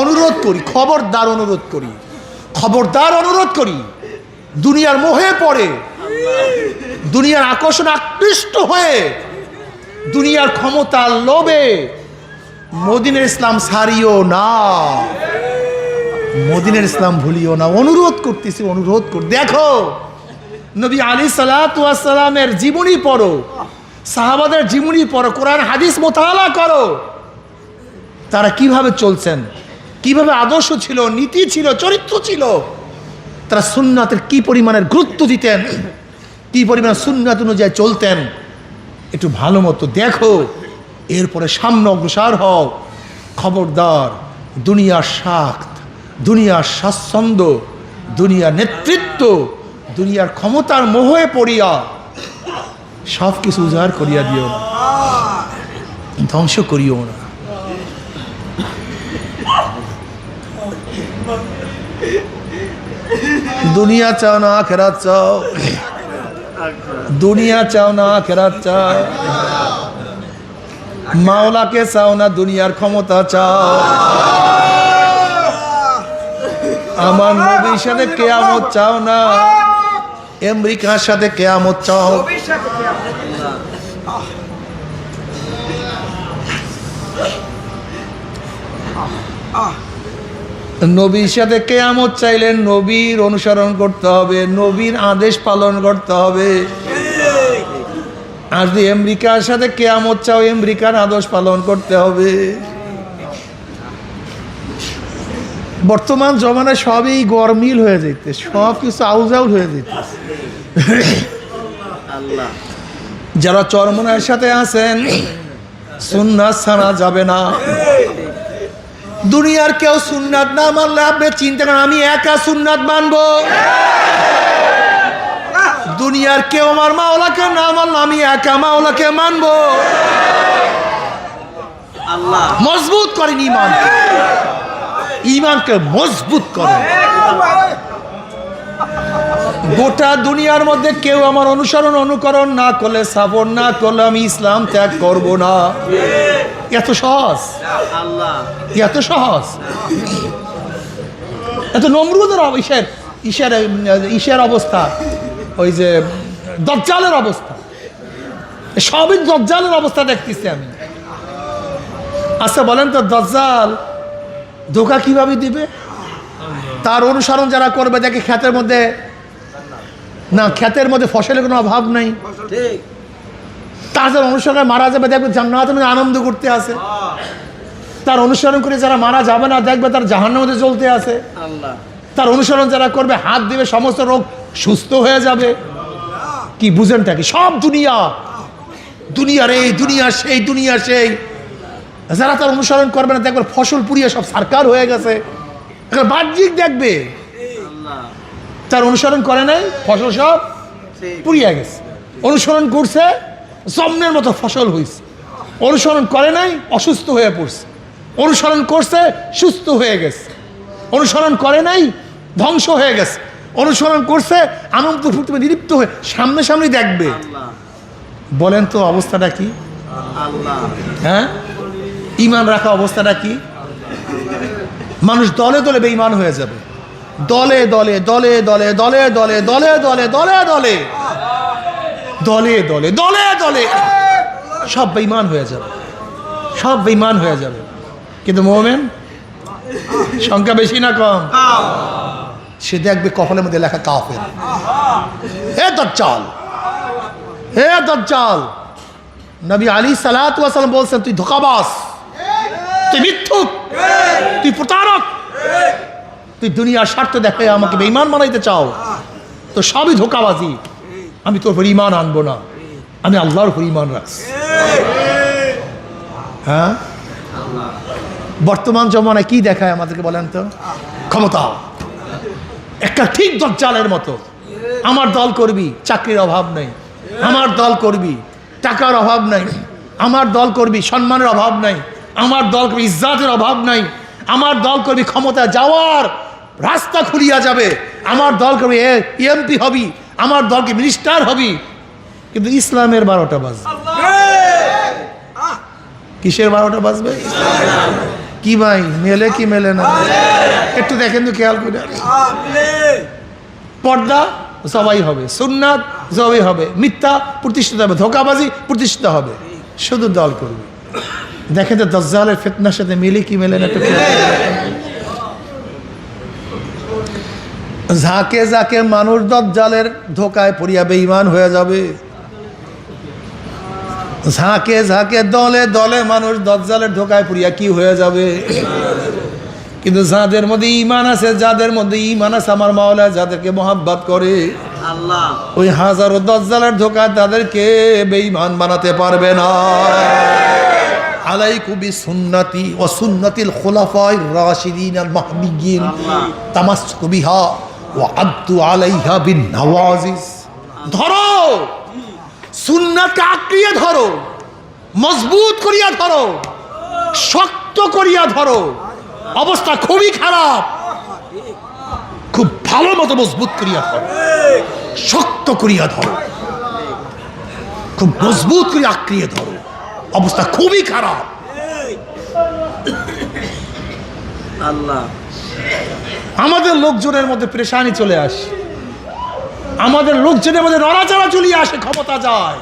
অনুরোধ করি, খবরদার অনুরোধ করি, খবরদার অনুরোধ করি, দুনিয়ার মোহে পড়ে, দুনিয়ার আকর্ষণ আকৃষ্ট হয়ে, দুনিয়ার ক্ষমতার লোভে মদিনার ইসলাম ছাড়িও না, মদিনার ইসলাম ভুলিও না। অনুরোধ করতেছি, অনুরোধ কর। দেখো নবী আলাইহিস সালাতু ওয়াস সালামের জীবনী পড়ো, সাহাবাদের জীবনী পড়ো, কোরআন হাদিস মোতালা করো, তারা কিভাবে চলছেন, কিভাবে আদর্শ ছিল, নীতি ছিল, চরিত্র ছিল, তারা সুন্নাতের কি পরিমাণের গুরুত্ব দিতেন, কি পরিমাণ সুন্নাত অনুযায়ী চলতেন, একটু ভালো মতো দেখো, এরপরে সামনে অগ্রসর হও। খবরদার দুনিয়ার স্বার্থ, দুনিয়ার স্বাচ্ছন্দ্য, দুনিয়ার নেতৃত্ব, দুনিয়ার ক্ষমতার মোহে পড়িয়া সব কিছু উজাড় করিয়া দিও না, ধ্বংস করিও না। দুনিয়া চাও না আখিরাত চাও, দুনিয়া চাও না আখিরাত চাও, মাওলাকে চাও না দুনিয়ার ক্ষমতা চাও। আমার নবীর সাথে কিয়ামত চাও না, আমেরিকার সাথে কিয়ামত চাও। নবীর সাথে কিয়ামত চাইলে নবীর অনুসরণ করতে হবে, নবীর আদেশ পালন করতে হবে। আর যদি আমেরিকার সাথে কিয়ামত চাও, আমেরিকার আদেশ পালন করতে হবে। বর্তমান জমানায় সবই গরমিল হয়ে যেতে, সব কিছু আউজাউল হয়ে যেতে। আল্লাহ যারা চরমনার সাথে আছেন, সুন্নাত ছাড়া যাবে না। দুনিয়ার কেউ সুন্নাত না মানলে আপনি চিন্তা করেন আমি একা সুন্নাত মানবো। দুনিয়ার কেউ আমার মাওলাকে না মানলে আমি একা মাওলাকে মানবো। আল্লাহ মজবুত করেন ইমানকে, ইমানকে মজবুত করেন। গোটা দুনিয়ার মধ্যে কেউ আমার অনুসরণ অনুকরণ না করলে, সাপোর্ট না করলে আমি ইসলাম ত্যাগ করব না। এত সহজ, আল্লাহ এত সহজ। এত নমরুদের ঈশের অবস্থা, ওই যে দজ্জালের অবস্থা, সবই দজ্জালের অবস্থা দেখতেছি আমি। আচ্ছা বলেন তো দজ্জাল ধোঁকা কিভাবে দিবে? তার অনুসরণ যারা করবে, দেখে ক্ষেতের মধ্যে না, ক্ষেতের মধ্যে ফসলের কোনো অভাব নাই, ঠিক তার যারা অনুসরণ মারা যাবে দেখবে জান্নাতের মধ্যে আনন্দ করতে আছে। তার অনুসরণ করে যারা মারা যাবে না দেখবে তার জাহান্নামের মধ্যে চলতে আছে। আল্লাহ তার অনুসরণ যারা করবে হাত দিবে সমস্ত রোগ সুস্থ হয়ে যাবে। কি বুঝেনটা কি? সব দুনিয়া, দুনিয়ার এই দুনিয়া সেই, দুনিয়া সেই। যারা তার অনুসরণ করবে না দেখবে ফসল পুড়িয়ে সব সারকার হয়ে গেছে। বাহ্যিক দেখবে, আল্লাহ তার অনুসরণ করে নাই, ফসল সব ঠিক পুড়িয়ে গেছে। অনুসরণ করছে, জন্মের মতো ফসল হয়েছে। অনুসরণ করে নাই, অসুস্থ হয়ে পড়ছে। অনুসরণ করছে, সুস্থ হয়ে গেছে। অনুসরণ করে নাই, ধ্বংস হয়ে গেছে। অনুসরণ করছে, আনন্দ ফুর্তি নিলিপ্ত হয়ে সামনে সামনে দেখবে। আল্লাহ বলেন তো অবস্থাটা কি? আল্লাহ হ্যাঁ, ইমান রাখা অবস্থাটা কি? মানুষ দলে দলে বেঈমান হয়ে যাবে, দলে দলে দলে দলে দলে দলে দলে দলে দলে দলে দলে দলে দলে দলে সব বেঈমান হয়ে যাবে, সব বেঈমান হয়ে যাবে। কিন্তু মোমেন সংখ্যা বেশি না কম? সে দেখবে কপালের মধ্যে লেখা কাফের। হে দাজ্জাল, হে দাজ্জাল, নবী আলী সাল্লাল্লাহু আলাইহি ওয়াসাল্লাম বলছেন তুই ধোঁকাবাজ, তুই মিথ্যুক, তুই প্রতারক, তুই দুনিয়ার স্বার্থ দেখে আমাকে বেঈমান বানাইতে চাও, তো সবই ধোঁকাবাজি। আমি তোর উপর ঈমান আনবো না, আমি আল্লাহর উপর ঈমান রাখছি। হ্যাঁ, বর্তমান জমানায় কি দেখায় আমাদেরকে বলেন তো? ক্ষমতা। একটা ঠিক দাজ্জালের মতো। আমার দল করবি, চাকরির অভাব নেই। আমার দল করবি, টাকার অভাব নাই। আমার দল করবি, সম্মানের অভাব নাই। আমার দল করবি, ইজ্জাতের অভাব নাই। আমার দল করবি, ক্ষমতা যাওয়ার রাস্তা খুলিয়া যাবে। আমার দল করবি, এমপি হবি, আমার দলকে মিনিস্টার হবি। কিন্তু ইসলামের 12টা বাজবে। কিসের 12টা বাজবে? কি ভাই, মেলে কি মেলে না? একটু দেখেন তো, খেয়াল করে। পর্দা সবাই হবে, সুন্নাত সবাই হবে, মিথ্যা প্রতিষ্ঠিত হবে, ধোঁকাবাজি প্রতিষ্ঠিত হবে, শুধু দল করবে। দেখেন তো দাজ্জালের ফিতনার সাথে মিলে কি মেলে না? একটু ঝাঁকে ঝাঁকে মানুষ দাজ্জালের ধোঁকায় পড়িয়া বেঈমান হয়ে যাবে। ঝাঁকে ঝাঁকে দলে দলে মানুষ দাজ্জালের ধোঁকায় পড়িয়া কি হয়ে যাবে। কিন্তু যাদের মধ্যে ঈমান আছে, যাদের মধ্যে ঈমান আছে আমার মাওলা যাদেরকে মহব্বত করে, আল্লাহ ওই হাজারো দাজ্জালের ধোঁকায় তাদেরকে বেঈমান বানাতে পারবে না। আলাইকুম বিসুন্নতি ওয়া সুন্নাতিল খুলাফায়ে রাশিদিন আল মাহদিয়িন তামাসসুকু বিহা ওয়া আদ্দু আলাইহা বিন নওয়াজিজ। ধরো সুন্নাতকে আঁকড়িয়ে ধরো, মজবুত করিয়া ধরো, শক্ত করিয়া ধরো। অবস্থা খুবই খারাপ, খুব ভালো মতো মজবুত করিয়া ধরো, শক্ত করিয়া ধরো, খুব মজবুত করে আঁকড়িয়ে ধরো। অবস্থা খুবই খারাপ। আল্লাহ, আমাদের লোকজনের মধ্যে পেরেশানি চলে আসে, আমাদের লোকজনের মধ্যে নড়াচড়া চলিয়ে আসে, ক্ষমতা যায়।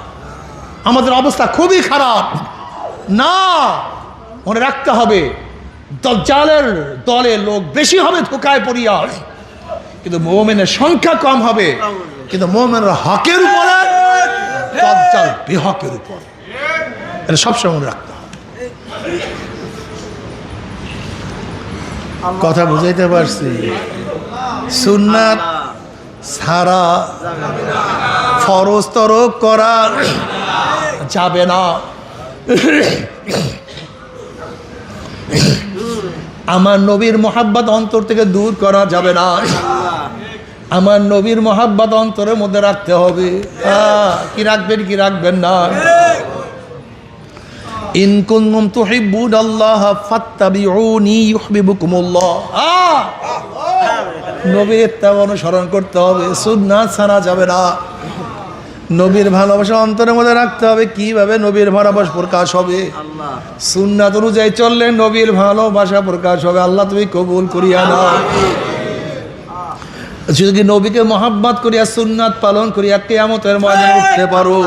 আমাদের অবস্থা খুবই খারাপ। না, মনে রাখতে হবে দাজ্জালের দলে লোক বেশি হবে ধোঁকায় পড়িয়া, কিন্তু মুমিনের সংখ্যা কম হবে। কিন্তু মুমিনরা হকের উপরে, দাজ্জাল বেহকের উপর। এটা সবসময় মনে রাখতে হবে। কথা বুঝাইতে পারছি? সুন্নাত ছাড়া ফরজ তরক করা যাবে না। আমার নবীর মোহাব্বত অন্তর থেকে দূর করা যাবে না। আমার নবীর মোহাব্বত অন্তরের মধ্যে রাখতে হবে। কি রাখবেন কি রাখবেন না? ইন কুনতুম তুহিব্বুনাল্লাহ ফাত্তাবিউনি ইউহিব্বুকুমুল্লাহ। নবীর ইত্তেবা অনুসরণ করতে হবে, সুন্নাত ছাড়া যাবে না। নবীর ভালোবাসা অন্তরের মধ্যে রাখতে হবে। কিভাবে নবীর ভালোবাসা প্রকাশ হবে? সুন্নাত অনুযায়ী চললে নবীর ভালোবাসা প্রকাশ হবে। আল্লাহ তুমি কবুল করিয়া নাও। যদি নবীকে মহাব্বত করিয়া সুন্নাত পালন করিয়া কিয়ামতের ময়দানে উঠতে পারো,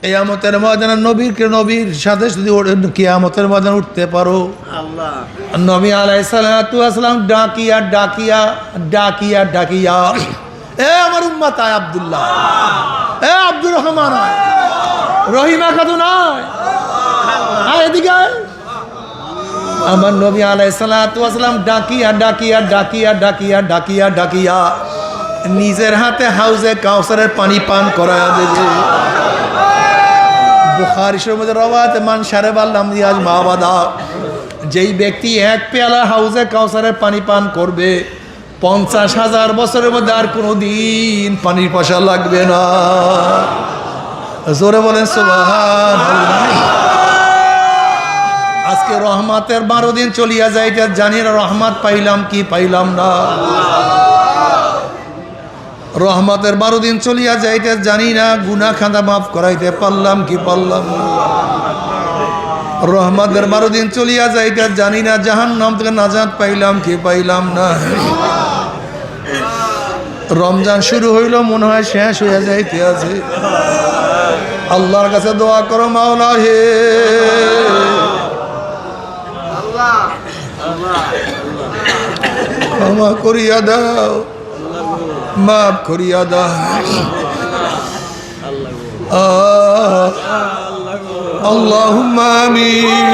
কিয়ামতের ময়দানে নবীর সাথে যদি কিয়ামতের ময়দানে উঠতে পারো, আল্লাহ নবী আলাইহিস সালাতু ওয়াস সালাম ডাকিয়া ডাকিয়া ডাকিয়া ডাকিয়া, এ আমার উম্মত আয় আব্দুল্লাহ, এ আব্দুর রহমান, রহিমা খাতুন আয় এদিকে আয়। আমার নবী আলাইহিস সালাতু ওয়াস সালাম ডাকিয়া ডাকিয়া ডাকিয়া ডাকিয়া ডাকিয়া ডাকিয়া নিজের হাতে হাউজে কাউসারের পানি পান করায়া দেবে। বুখারী শরীফের মধ্যে রওয়ায়াত, মান শারাবাল আমদিয়াজ মাবাদা, যেই ব্যক্তি এক পেয়ালা হাউজে কাউসারের পানি পান করবে 50,000 বছরের মধ্যে আর কোনো দিন পানির পয়সা লাগবে না। জোরে বলেন সুবহানাল্লাহ। আজকে রহমতের 12 দিন চলিয়া যাইতে জানি না রহমত পাইলাম কি পাইলাম না। রহমতের 12 দিন চলিয়া যাইতে জানি না গুনাহ খাতা মাফ করাইতে পারলাম কি পারলাম না। রহমতের 12 দিন চলিয়া যাইতে জানি না জাহান্নাম থেকে নাজাত পাইলাম কি পাইলাম না। রমজান শুরু হইল, মনে হয় শেষ হইয়া যাইতে আছে। আল্লাহর কাছে দোয়া করো, মাওলা হে ক্ষমা করিয়া দাও, মাফ করিয়া দাও। আল্লাহুম্মা আমিন।